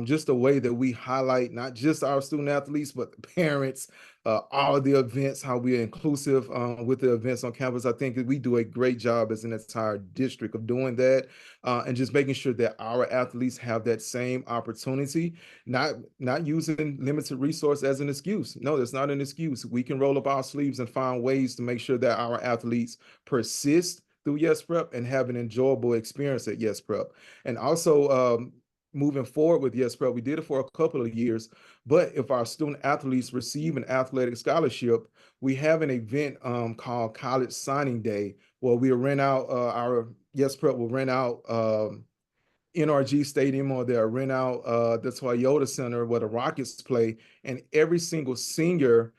B: Just the way that we highlight not just our student athletes, but the parents, all of the events, how we are inclusive with the events on campus. I think that we do a great job as an entire district of doing that, and just making sure that our athletes have that same opportunity, not using limited resource as an excuse. No, that's not an excuse. We can roll up our sleeves and find ways to make sure that our athletes persist through Yes Prep and have an enjoyable experience at Yes Prep. And also, moving forward with Yes Prep, we did it for a couple of years. But if our student athletes receive an athletic scholarship, we have an event called College Signing Day, where we rent out our Yes Prep will rent out NRG Stadium, or they'll rent out the Toyota Center where the Rockets play, and every single senior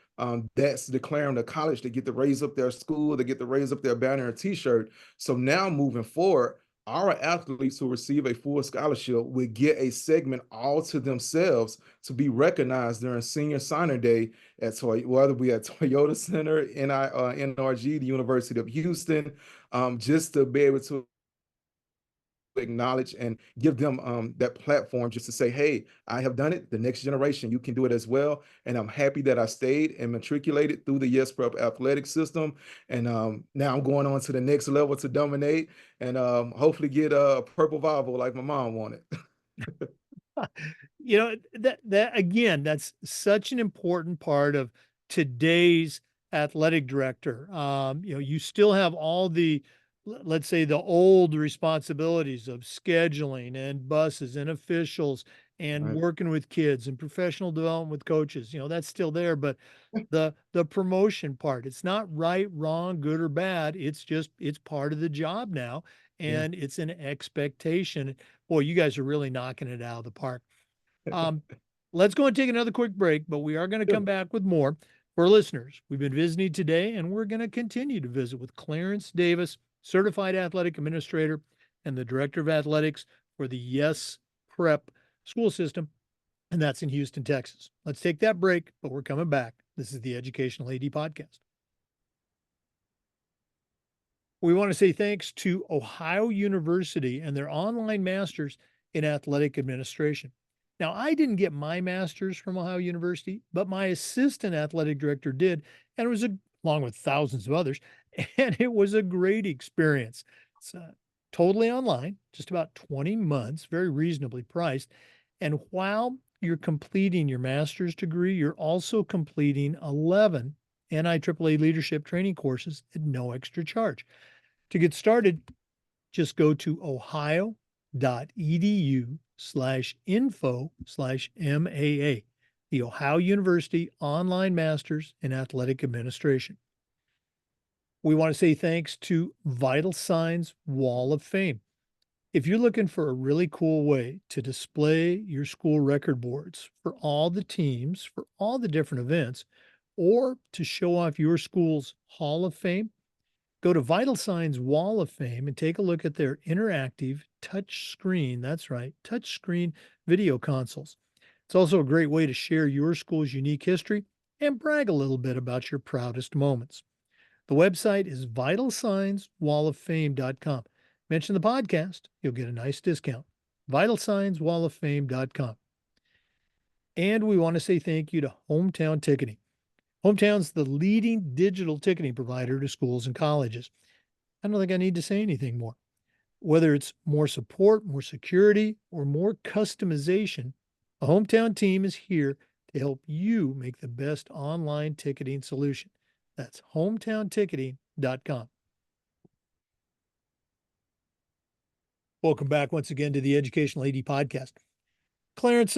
B: that's declaring to college, they get to raise up their school, they get to raise up their banner and T-shirt. So now moving forward, our athletes who receive a full scholarship will get a segment all to themselves to be recognized during Senior Signer Day at whether we at Toyota Center, NRG, the University of Houston, just to be able to acknowledge and give them that platform just to say, hey, I have done it. The next generation, you can do it as well. And I'm happy that I stayed and matriculated through the Yes Prep athletic system. And now I'm going on to the next level to dominate and hopefully get a purple Volvo like my mom wanted.
A: That again, that's such an important part of today's athletic director. You still have all the, let's say, the old responsibilities of scheduling and buses and officials and
B: Right.
A: working with kids and professional development with coaches. That's still there, but the promotion part, it's not right, wrong, good or bad. It's part of the job now,
B: Yeah.
A: and it's an expectation. Boy, you guys are really knocking it out of the park. Um, let's go and take another quick break, but we are going to
B: Sure.
A: come back with more for listeners. We've been visiting today, and we're going to continue to visit with Clarence Davis, certified athletic administrator and the director of athletics for the Yes Prep school system, and that's in Houston, Texas. Let's take that break, but we're coming back. This is the Educational AD Podcast. We want to say thanks to Ohio University and their online masters in athletic administration. Now, I didn't get my master's from Ohio University, but my assistant athletic director did, and it was along with thousands of others, and it was a great experience. It's totally online, just about 20 months, very reasonably priced. And while you're completing your master's degree, you're also completing 11 NIAAA leadership training courses at no extra charge. To get started, just go to ohio.edu/info/MAA, the Ohio University Online Masters in Athletic Administration. We want to say thanks to Vital Signs Wall of Fame. If you're looking for a really cool way to display your school record boards for all the teams, for all the different events, or to show off your school's Hall of Fame, go to Vital Signs Wall of Fame and take a look at their interactive touch screen. That's right, touch screen video consoles. It's also a great way to share your school's unique history and brag a little bit about your proudest moments. The website is vitalsignswalloffame.com. Mention the podcast, you'll get a nice discount. Vitalsignswalloffame.com. And we want to say thank you to Hometown Ticketing. Hometown's the leading digital ticketing provider to schools and colleges. I don't think I need to say anything more. Whether it's more support, more security, or more customization, the Hometown team is here to help you make the best online ticketing solution. That's hometownticketing.com. Welcome back once again to the Educational AD Podcast. Clarence,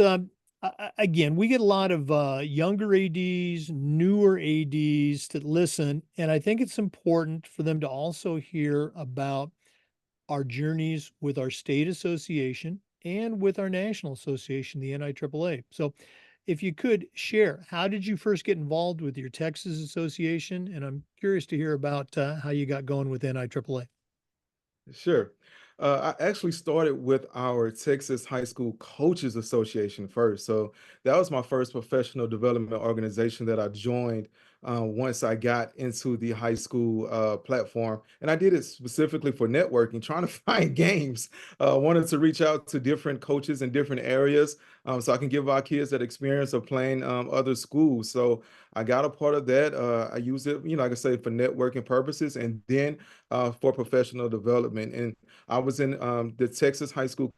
A: again, we get a lot of younger ADs, newer ADs to listen, and I think it's important for them to also hear about our journeys with our state association and with our national association, the NIAAA. So, if you could share, how did you first get involved with your Texas Association? And I'm curious to hear about how you got going with NIAAA.
B: Sure. I actually started with our Texas High School Coaches Association first. So that was my first professional development organization that I joined once I got into the high school platform. And I did it specifically for networking, trying to find games. Wanted to reach out to different coaches in different areas so I can give our kids that experience of playing other schools. So I got a part of that. I used it, like I say, for networking purposes. And then for professional development. And I was in the Texas High School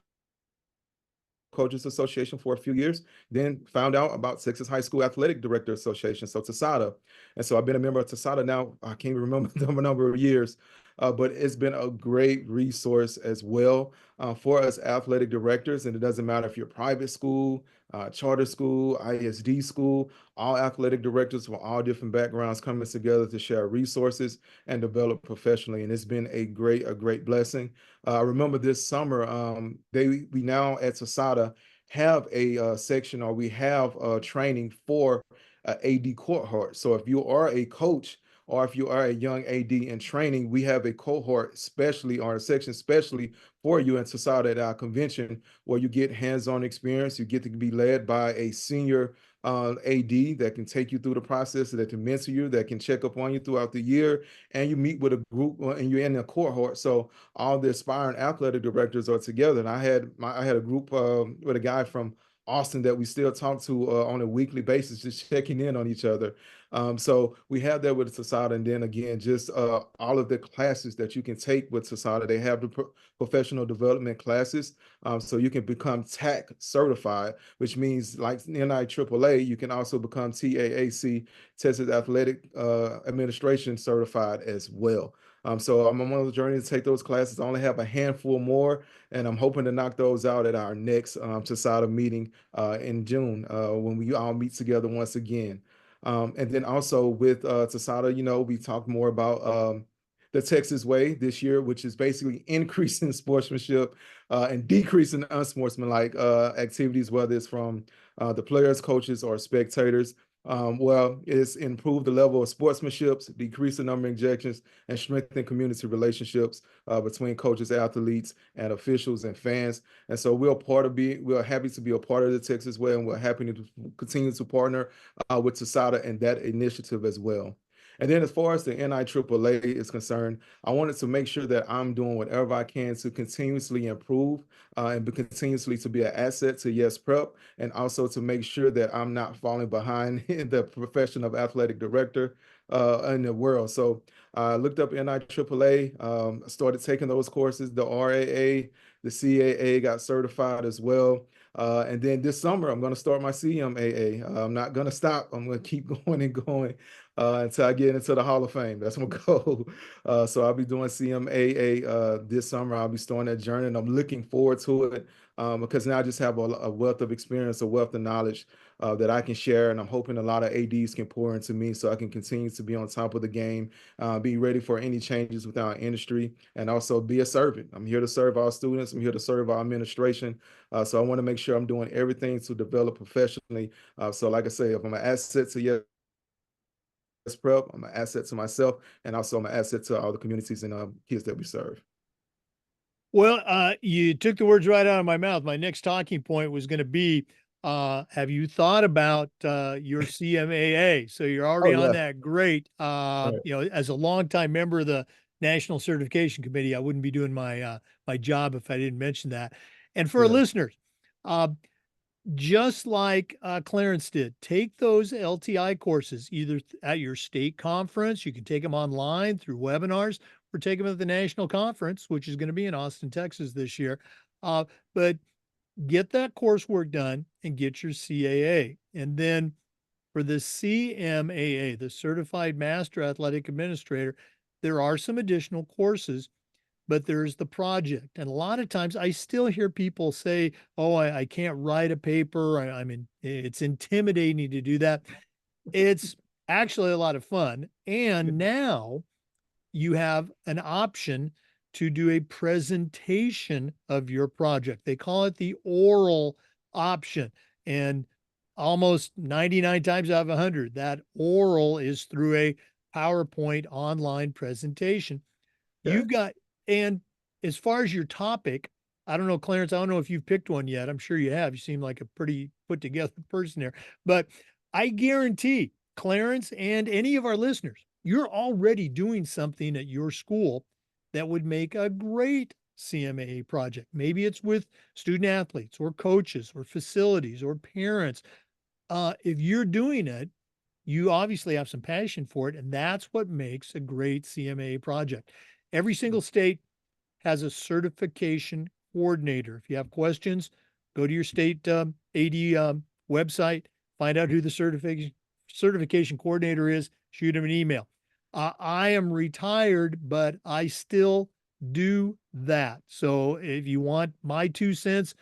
B: Coaches Association for a few years, then found out about Texas High School Athletic Director Association, so TASADA. And so I've been a member of TASADA now, I can't remember the number of years, but it's been a great resource as well for us athletic directors. And it doesn't matter if you're private school, charter school, ISD school, all athletic directors from all different backgrounds coming together to share resources and develop professionally. And it's been a great blessing. I remember this summer, we now at TASADA have a section, or we have training for AD cohort. So if you are a coach or if you are a young AD in training, we have a cohort specially, or a section specially for you in TASADA at our convention, where you get hands-on experience. You get to be led by a senior AD that can take you through the process, that can mentor you, that can check up on you throughout the year, and you meet with a group and you're in a cohort. So all the aspiring athletic directors are together. And I had a group with a guy from Austin that we still talk to on a weekly basis, just checking in on each other. So we have that with TASADA, and then again, just all of the classes that you can take with TASADA. They have the professional development classes, so you can become TAC certified, which means like NIAAA, you can also become TAAC, Texas Athletic Administration certified as well. So I'm on the journey to take those classes. I only have a handful more, and I'm hoping to knock those out at our next TASADA meeting in June when we all meet together once again. And then also with TASADA, we talked more about the Texas way this year, which is basically increasing sportsmanship and decreasing unsportsmanlike activities, whether it's from the players, coaches, or spectators. Well, it's improved the level of sportsmanship, decrease the number of ejections, and strengthen community relationships between coaches, athletes, and officials and fans. And so we're happy to be a part of the Texas Way, and we're happy to continue to partner with TASADA and that initiative as well. And then as far as the NIAAA is concerned, I wanted to make sure that I'm doing whatever I can to continuously improve and continuously to be an asset to Yes Prep, and also to make sure that I'm not falling behind in the profession of athletic director in the world. So I looked up NIAAA, started taking those courses, the RAA, the CAA, got certified as well. And then this summer, I'm going to start my CMAA. I'm not going to stop. I'm going to keep going and going until I get into the Hall of Fame. That's my goal. So I'll be doing CMAA this summer. I'll be starting that journey, and I'm looking forward to it because now I just have a wealth of experience, a wealth of knowledge that I can share. And I'm hoping a lot of ADs can pour into me so I can continue to be on top of the game, be ready for any changes with our industry, and also be a servant. I'm here to serve our students. I'm here to serve our administration. So I want to make sure I'm doing everything to develop professionally. So like I say, if I'm an asset to Yes Prep, I'm an asset to myself, and also I'm an asset to all the communities and kids that we serve.
A: Well, you took the words right out of my mouth. My next talking point was going to be, have you thought about your CMAA? So you're
B: Oh
A: already on
B: yeah.
A: that. Great.
B: Right.
A: As a longtime member of the National Certification Committee, I wouldn't be doing my job if I didn't mention that. And for our
B: Yeah.
A: listeners, uh, just like Clarence did, take those LTI courses either at your state conference. You can take them online through webinars, or take them at the national conference, which is going to be in Austin, Texas this year. But get that coursework done and get your CAA. And then for the CMAA, the Certified Master Athletic Administrator, there are some additional courses, but there's the project. And a lot of times I still hear people say, oh, I can't write a paper. I mean, it's intimidating to do that. It's actually a lot of fun. And now you have an option to do a presentation of your project. They call it the oral option. And almost 99 times out of 100, that oral is through a PowerPoint online presentation.
B: Yeah.
A: You've got, and as far as your topic, I don't know, Clarence, I don't know if you've picked one yet. I'm sure you have. You seem like a pretty put together person there. But I guarantee Clarence and any of our listeners, you're already doing something at your school that would make a great CMAA project. Maybe it's with student athletes or coaches or facilities or parents. If you're doing it, you obviously have some passion for it, and that's what makes a great CMAA project. Every single state has a certification coordinator. If you have questions, go to your state AD website, find out who the certification coordinator is, shoot him an email. I am retired, but I still do that. So if you want my 2 cents,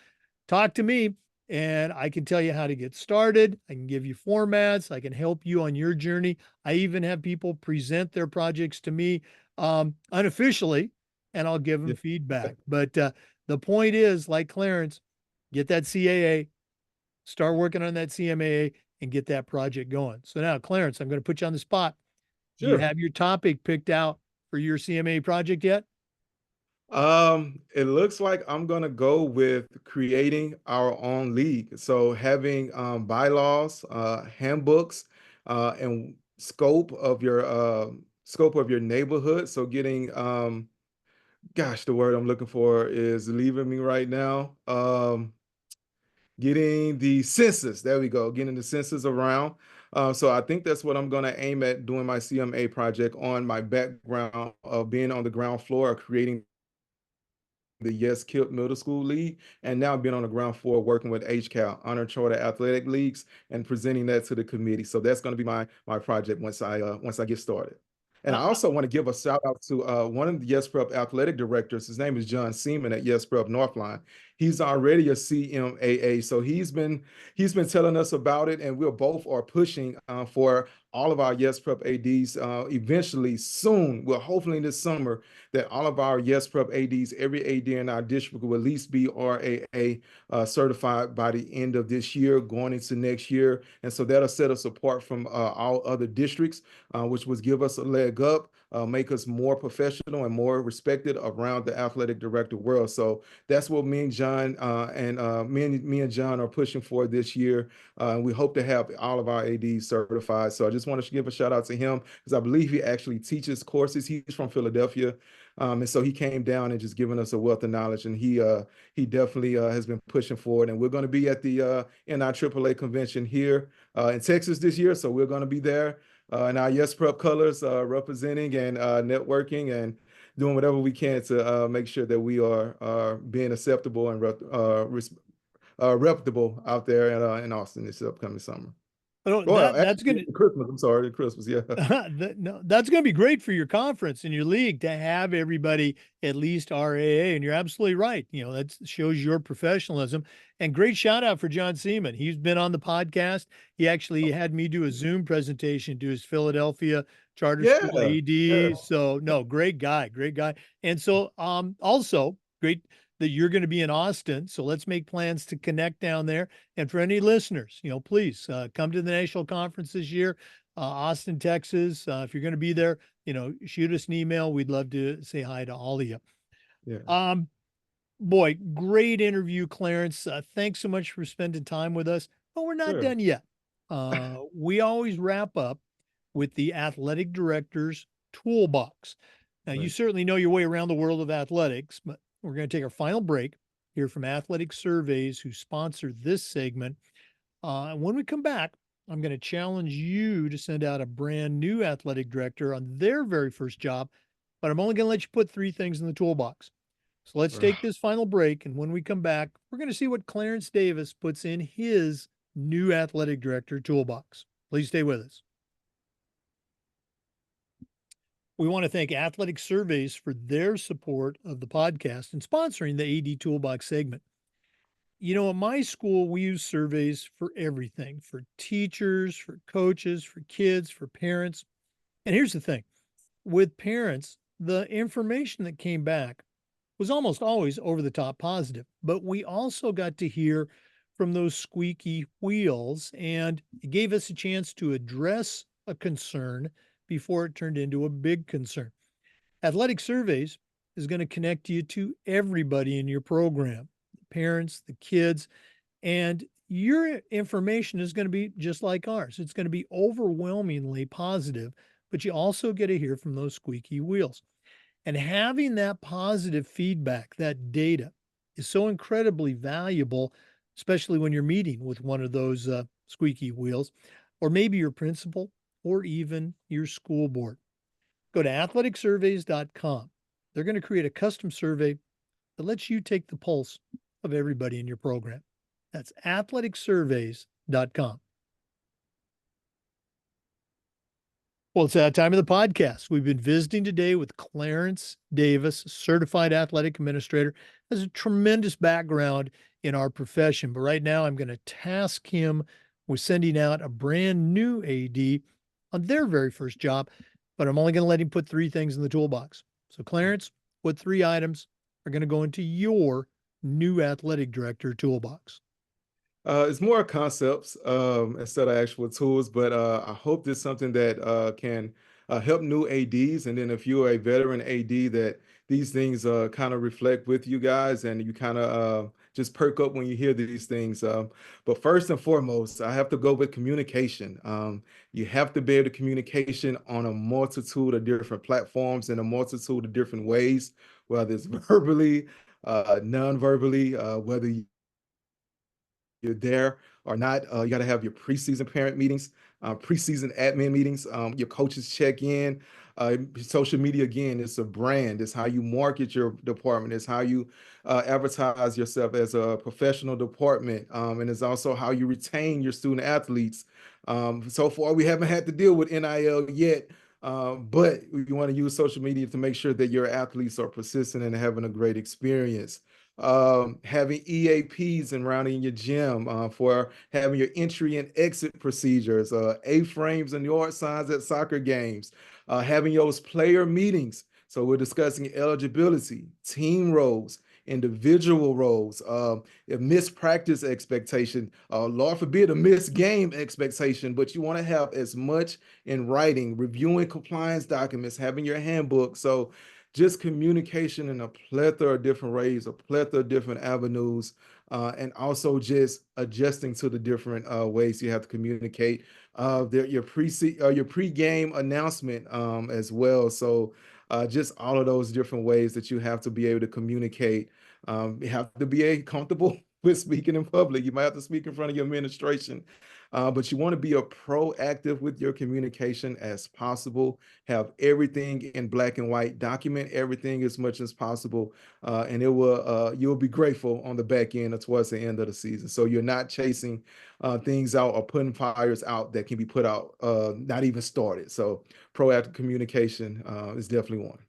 A: talk to me and I can tell you how to get started. I can give you formats. I can help you on your journey. I even have people present their projects to me unofficially, and I'll give them
B: Yeah.
A: feedback. But the point is, like Clarence, get that CAA, start working on that CMAA, and get that project going. So now, Clarence, I'm going to put you on the spot. Do you
B: Sure.
A: have your topic picked out for your CMAA project yet?
B: It looks like I'm gonna go with creating our own league. So having bylaws, handbooks, and scope of your neighborhood. So getting gosh, the word I'm looking for is leaving me right now. Getting the census. There we go. Getting the census around. So I think that's what I'm going to aim at doing my CMA project on my background of being on the ground floor of creating the Yes Kip Middle School League, and now being on the ground floor working with HCAL, Honor Charter Athletic Leagues, and presenting that to the committee. So that's going to be my project once I get started. And I
A: Uh,
B: also want to give a shout out to one of the Yes Prep athletic directors. His name is John Seaman at Yes Prep Northline. He's already a CMAA, so he's been telling us about it, and we're both are pushing for all of our Yes Prep ADs eventually soon. Well, hopefully this summer that all of our Yes Prep ADs, every AD in our district will at least be RAA certified by the end of this year, going into next year. And so that'll set us apart from all other districts, which would give us a leg up, make us more professional and more respected around the athletic director world. So that's what me and John me and John are pushing for this year. We hope to have all of our ADs certified. So I just want to give a shout out to him because I believe he actually teaches courses. He's from Philadelphia. And so he came down and just given us a wealth of knowledge, and he definitely has been pushing forward. And we're going to be at the NIAAA convention here in Texas this year, so we're going to be there in our Yes Prep colors, representing and networking and doing whatever we can to make sure that we are being acceptable and reputable out there in Austin this upcoming summer.
A: oh,
B: Well,
A: that's
B: actually,
A: gonna
B: Christmas. I'm sorry, Christmas. Yeah,
A: no, that's going to be great for your conference and your league to have everybody at least RAA. And you're absolutely right. You know, that shows your professionalism. And great shout out for John Seaman. He's been on the podcast. He actually had me do a Zoom presentation to his Philadelphia charter
B: yeah,
A: school
B: yeah,
A: AD. So no, great guy, great guy. And so also great that you're going to be in Austin. So let's make plans to connect down there. And for any listeners, you know, please come to the national conference this year, Austin, Texas. If you're going to be there, you know, shoot us an email. We'd love to say hi to all of you.
B: yeah.
A: Um, Boy, great interview, Clarence. Thanks so much for spending time with us. But we're not
B: Sure.
A: done yet. We always wrap up with the athletic director's toolbox. Now, you
B: Right.
A: certainly know your way around the world of athletics, but we're going to take our final break, hear from Athletic Surveys, who sponsor this segment. And when we come back, I'm going to challenge you to send out a brand new athletic director on their very first job, but I'm only going to let you put three things in the toolbox. So let's take this final break. And when we come back, we're going to see what Clarence Davis puts in his new athletic director toolbox. Please stay with us. We want to thank Athletic Surveys for their support of the podcast and sponsoring the AD Toolbox segment. You know, at my school, we use surveys for everything, for teachers, for coaches, for kids, for parents. And here's the thing, with parents, the information that came back was almost always over the top positive, but we also got to hear from those squeaky wheels, and it gave us a chance to address a concern before it turned into a big concern. Athletic Surveys is going to connect you to everybody in your program, the parents, the kids, and your information is going to be just like ours. It's going to be overwhelmingly positive, but you also get to hear from those squeaky wheels. And having that positive feedback, that data, is so incredibly valuable, especially when you're meeting with one of those squeaky wheels, or maybe your principal, or even your school board. Go to athleticsurveys.com. They're going to create a custom survey that lets you take the pulse of everybody in your program. That's athleticsurveys.com. Well, it's that time of the podcast. We've been visiting today with Clarence Davis, certified athletic administrator, has a tremendous background in our profession. But right now, I'm going to task him with sending out a brand new AD on their very first job, but I'm only going to let him put 3 things in the toolbox. So, Clarence, what 3 items are going to go into your new athletic director toolbox?
B: It's more concepts instead of actual tools, but I hope this is something that can help new ADs. And then if you're a veteran AD, that these things kind of reflect with you guys and you kind of just perk up when you hear these things. But first and foremost, I have to go with communication. You have to be able to communication on a multitude of different platforms in a multitude of different ways, whether it's verbally, non-verbally, whether you're there or not. You got to have your preseason parent meetings, preseason admin meetings, your coaches check in. Social media, again, it's a brand. It's how you market your department. It's how you advertise yourself as a professional department. And it's also how you retain your student athletes. So far, we haven't had to deal with NIL yet. But you want to use social media to make sure that your athletes are persistent and having a great experience. Having EAPs and rounding your gym, for having your entry and exit procedures, A-frames and yard signs at soccer games, having those player meetings. So we're discussing eligibility, team roles, individual roles, a missed practice expectation, Lord forbid a missed game expectation, but you want to have as much in writing, reviewing compliance documents, having your handbook. So just communication in a plethora of different ways, a plethora of different avenues, and also just adjusting to the different ways you have to communicate. Your pre-game announcement as well. So just all of those different ways that you have to be able to communicate. You have to be comfortable with speaking in public. You might have to speak in front of your administration, but you want to be a proactive with your communication as possible. Have everything in black and white. Document everything as much as possible, and it will you'll be grateful on the back end or towards the end of the season. So you're not chasing things out or putting fires out that can be put out, not even started. So proactive communication is definitely one.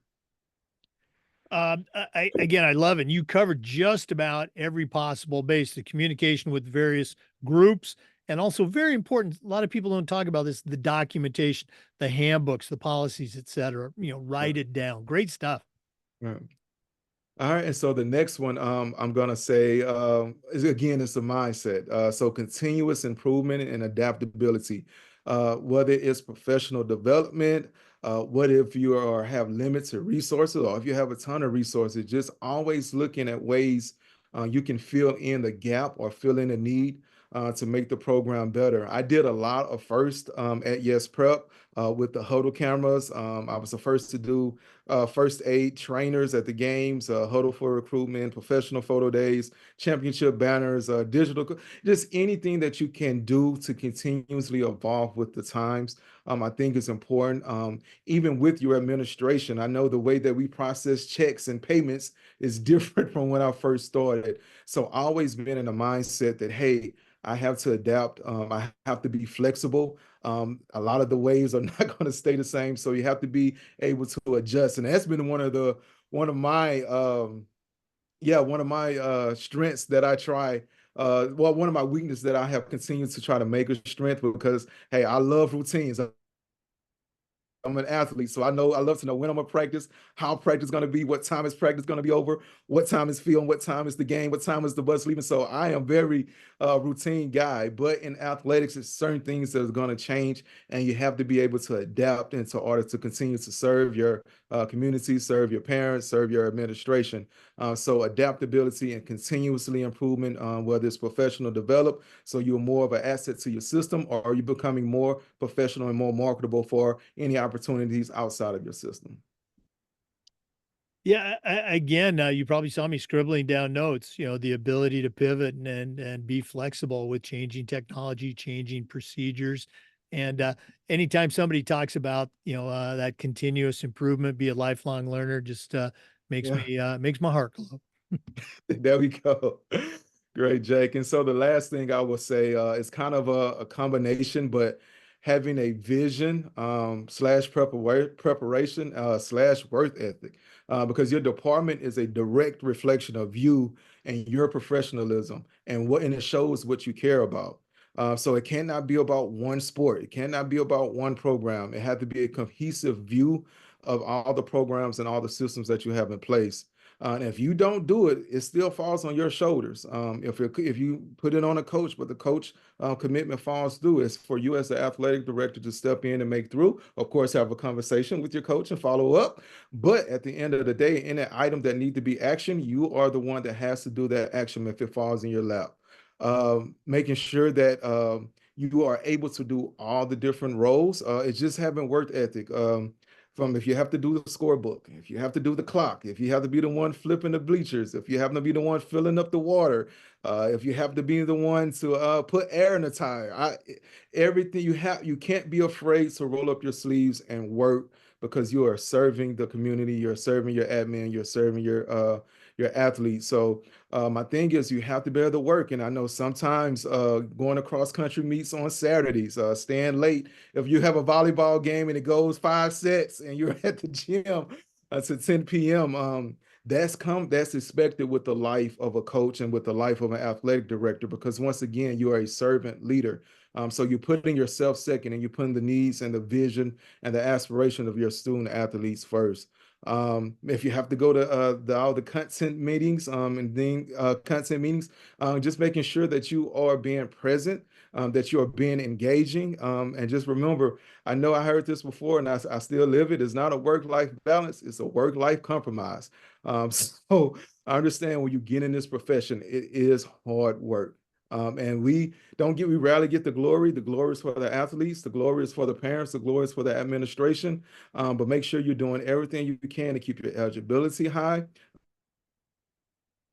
A: Again, I love it. You covered just about every possible base, the communication with various groups, and also very important. A lot of people don't talk about this: the documentation, the handbooks, the policies, et cetera. Write
B: Right.
A: it down. Great stuff.
B: Right. All right, and so the next one I'm gonna say is again it's a mindset. So continuous improvement and adaptability, whether it's professional development, what if you have limited resources, or if you have a ton of resources, just always looking at ways you can fill in the gap or fill in the need. to make the program better. I did a lot of first at Yes Prep with the huddle cameras. I was the first to do first aid trainers at the games, huddle for recruitment, professional photo days, championship banners, just anything that you can do to continuously evolve with the times. I think is important. Even with your administration, I know the way that we process checks and payments is different from when I first started. So always been in a mindset that, hey, I have to adapt. I have to be flexible. A lot of the ways are not going to stay the same, so you have to be able to adjust. And that's been one of my one of my strengths that I try. One of my weaknesses that I have continued to try to make a strength because hey, I love routines. I'm an athlete, so I love to know when I'm gonna practice, how practice is gonna be, what time is practice gonna be over, what time is film, what time is the game, what time is the bus leaving. So I am very routine guy, but in athletics, it's certain things that are gonna change, and you have to be able to adapt into order to continue to serve your community, serve your parents, serve your administration. So adaptability and continuously improvement, whether it's professional develop, so you're more of an asset to your system, or are you becoming more professional and more marketable for any opportunities outside of your system?
A: Yeah, again, you probably saw me scribbling down notes, the ability to pivot and be flexible with changing technology, changing procedures. And anytime somebody talks about, that continuous improvement, be a lifelong learner, just makes
B: Yeah.
A: me makes my heart glow.
B: There we go. Great, Jake. And so the last thing I will say is kind of a combination, but having a vision slash preparation slash work ethic, because your department is a direct reflection of you and your professionalism and it shows what you care about. So it cannot be about one sport. It cannot be about one program. It had to be a cohesive view of all the programs and all the systems that you have in place. And if you don't do it, it still falls on your shoulders. If you put it on a coach, but the coach commitment falls through, it's for you as the athletic director to step in and make through. Of course, have a conversation with your coach and follow up. But at the end of the day, in an item that need to be action, you are the one that has to do that action if it falls in your lap. Making sure that you are able to do all the different roles. It's just having work ethic. From if you have to do the scorebook, if you have to do the clock, if you have to be the one flipping the bleachers, if you have to be the one filling up the water, if you have to be the one to put air in the tire, everything you can't be afraid to roll up your sleeves and work because you are serving the community, you're serving your admin, you're serving your athletes. So my thing is you have to bear the work. And I know sometimes going across country meets on Saturdays, staying late. If you have a volleyball game and it goes 5 sets and you're at the gym to 10 p.m., that's expected with the life of a coach and with the life of an athletic director, because once again, you are a servant leader. So you're putting yourself second and you're putting the needs and the vision and the aspiration of your student athletes first. If you have to go to all the content meetings content meetings, just making sure that you are being present, that you are being engaging, and just remember, I know I heard this before, and I still live it. It's not a work-life balance; it's a work-life compromise. So I understand when you get in this profession, it is hard work. And we rarely get the glory. The glory is for the athletes, the glory is for the parents, the glory is for the administration. But make sure you're doing everything you can to keep your eligibility high,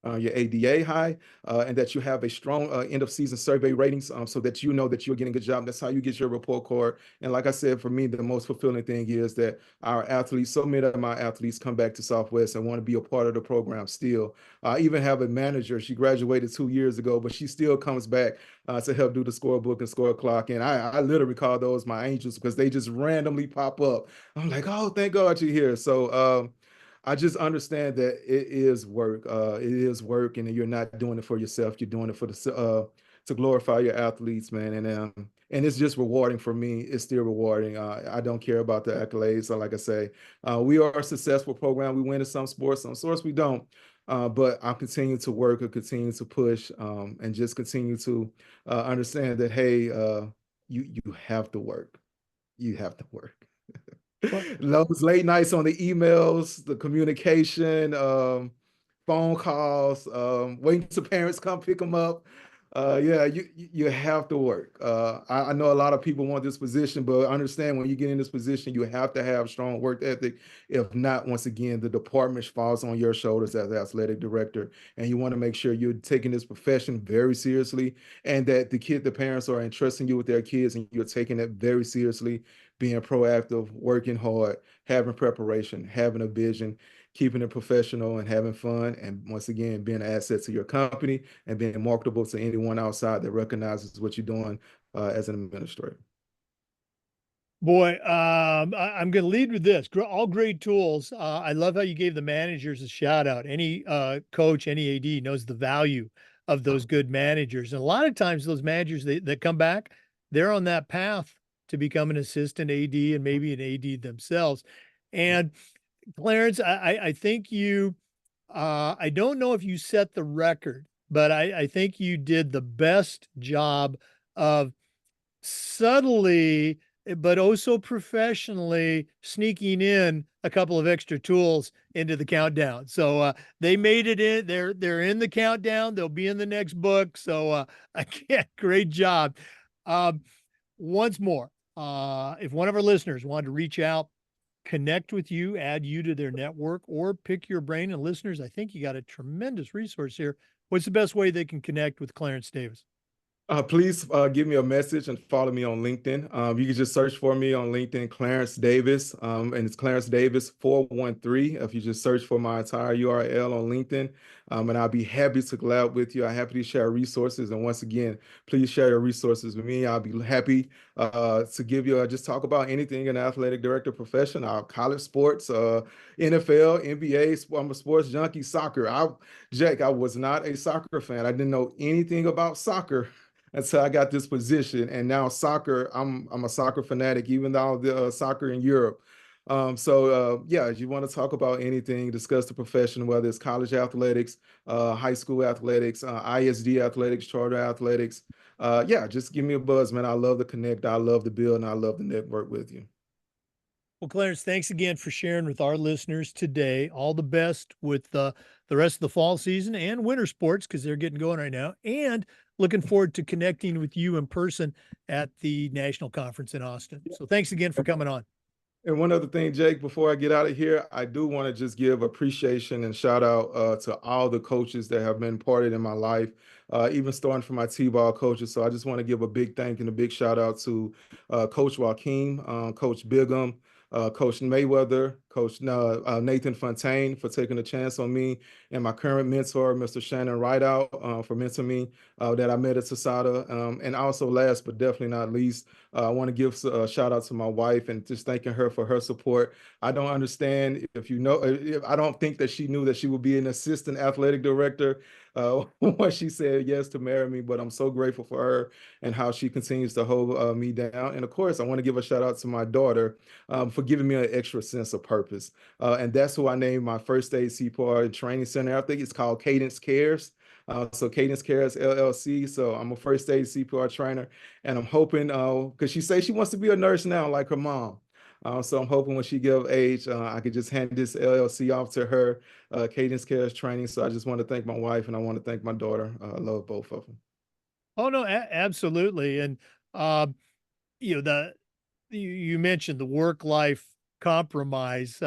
B: your ADA high, and that you have a strong end of season survey ratings, so that you know that you're getting a good job. That's how you get your report card. And like I said, for me, the most fulfilling thing is that our athletes, so many of my athletes come back to Southwest and want to be a part of the program still. I even have a manager, she graduated 2 years ago, but she still comes back to help do the scorebook and score clock. And I literally call those my angels because they just randomly pop up. I'm like, oh, thank God you're here. So I just understand that it is work. It is work, and you're not doing it for yourself. You're doing it for to glorify your athletes, man. And it's just rewarding for me. It's still rewarding. I don't care about the accolades. So like I say, we are a successful program. We win in some sports we don't. But I'll continue to work, and continue to push, and just continue to understand that hey, you have to work. You have to work.
A: Well,
B: Those late nights on the emails, the communication, phone calls, waiting till parents come pick them up. Yeah, you have to work. I know a lot of people want this position, but understand when you get in this position, you have to have strong work ethic. If not, once again, the department falls on your shoulders as the athletic director, and you want to make sure you're taking this profession very seriously, and that the parents are entrusting you with their kids, and you're taking it very seriously, being proactive, working hard, having preparation, having a vision, keeping it professional, and having fun, and once again, being an asset to your company and being marketable to anyone outside that recognizes what you're doing as an administrator.
A: Boy, I'm going to lead with this. All great tools. I love how you gave the managers a shout out. Any coach, any AD knows the value of those good managers. And a lot of times those managers that come back, they're on that path to become an assistant AD and maybe an AD themselves. And Clarence, I think I don't know if you set the record, but I think you did the best job of subtly, but also professionally sneaking in a couple of extra tools into the countdown. So they made it in. They're in the countdown. They'll be in the next book. So again, great job. Um, once more, if one of our listeners wanted to reach out, connect with you, add you to their network, or pick your brain, and listeners, I think you got a tremendous resource here. What's the best way they can connect with Clarence Davis?
B: Please give me a message and follow me on LinkedIn. You can just search for me on LinkedIn, Clarence Davis, and it's Clarence Davis 413. If you just search for my entire URL on LinkedIn, and I'll be happy to collab with you. I'm happy to share resources. And once again, please share your resources with me. I'll be happy to give you just talk about anything in the athletic director profession, our college sports, NFL, NBA. I'm a sports junkie, soccer. Jack, I was not a soccer fan. I didn't know anything about soccer until I got this position. And now soccer, I'm a soccer fanatic, even though the soccer in Europe. Yeah, if you want to talk about anything, discuss the profession, whether it's college athletics, high school athletics, ISD athletics, charter athletics. Yeah, just give me a buzz, man. I love to connect. I love to build, and I love to network with you.
A: Well, Clarence, thanks again for sharing with our listeners today. All the best with the rest of the fall season and winter sports because they're getting going right now. And looking forward to connecting with you in person at the national conference in Austin. So thanks again for coming on.
B: And one other thing, Jake, before I get out of here, I do want to just give appreciation and shout out to all the coaches that have been parted in my life, even starting from my T-ball coaches. So I just want to give a big thank and a big shout out to Coach Joaquin, Coach Bigham, Coach Mayweather, Coach Nathan Fontaine for taking a chance on me, and my current mentor, Mr. Shannon Rideout, for mentoring me that I met at Tasada. And also last but definitely not least, I want to give a shout out to my wife and just thanking her for her support. I don't understand if I don't think that she knew that she would be an assistant athletic director when she said yes to marry me, but I'm so grateful for her and how she continues to hold me down. And of course, I want to give a shout out to my daughter for giving me an extra sense of purpose. And that's who I named my first aid CPR training center. I think it's called Cadence Cares. So Cadence Cares LLC. So I'm a first aid CPR trainer, and I'm hoping because she says she wants to be a nurse now, like her mom. So I'm hoping when she get of age, I could just hand this LLC off to her, Cadence Cares Training. So I just want to thank my wife and I want to thank my daughter. I love both of them.
A: Oh no, absolutely. And you know, you mentioned the work-life compromise,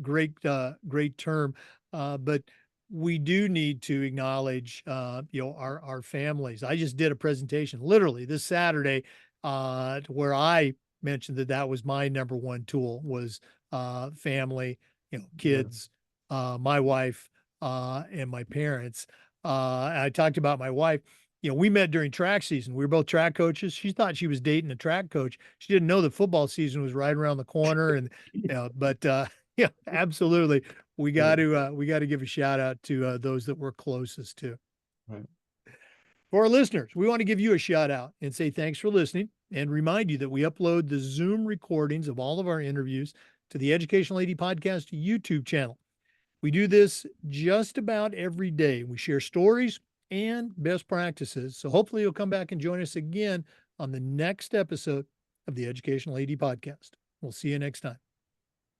A: great term. But we do need to acknowledge, our families. I just did a presentation literally this Saturday, where I mentioned that was my number one tool was, family,
B: Yeah.
A: kids, my wife, and my parents. I talked about my wife. We met during track season. We were both track coaches. She thought she was dating a track coach. She didn't know the football season was right around the corner. And but yeah, absolutely, we got to give a shout out to those that we're closest to.
B: Right.
A: For our listeners, we want to give you a shout out and say thanks for listening and remind you that we upload the Zoom recordings of all of our interviews to the Educational AD Podcast YouTube channel. We do this just about every day. We share stories and best practices. So hopefully you'll come back and join us again on the next episode of the Educational AD Podcast. We'll see you next time.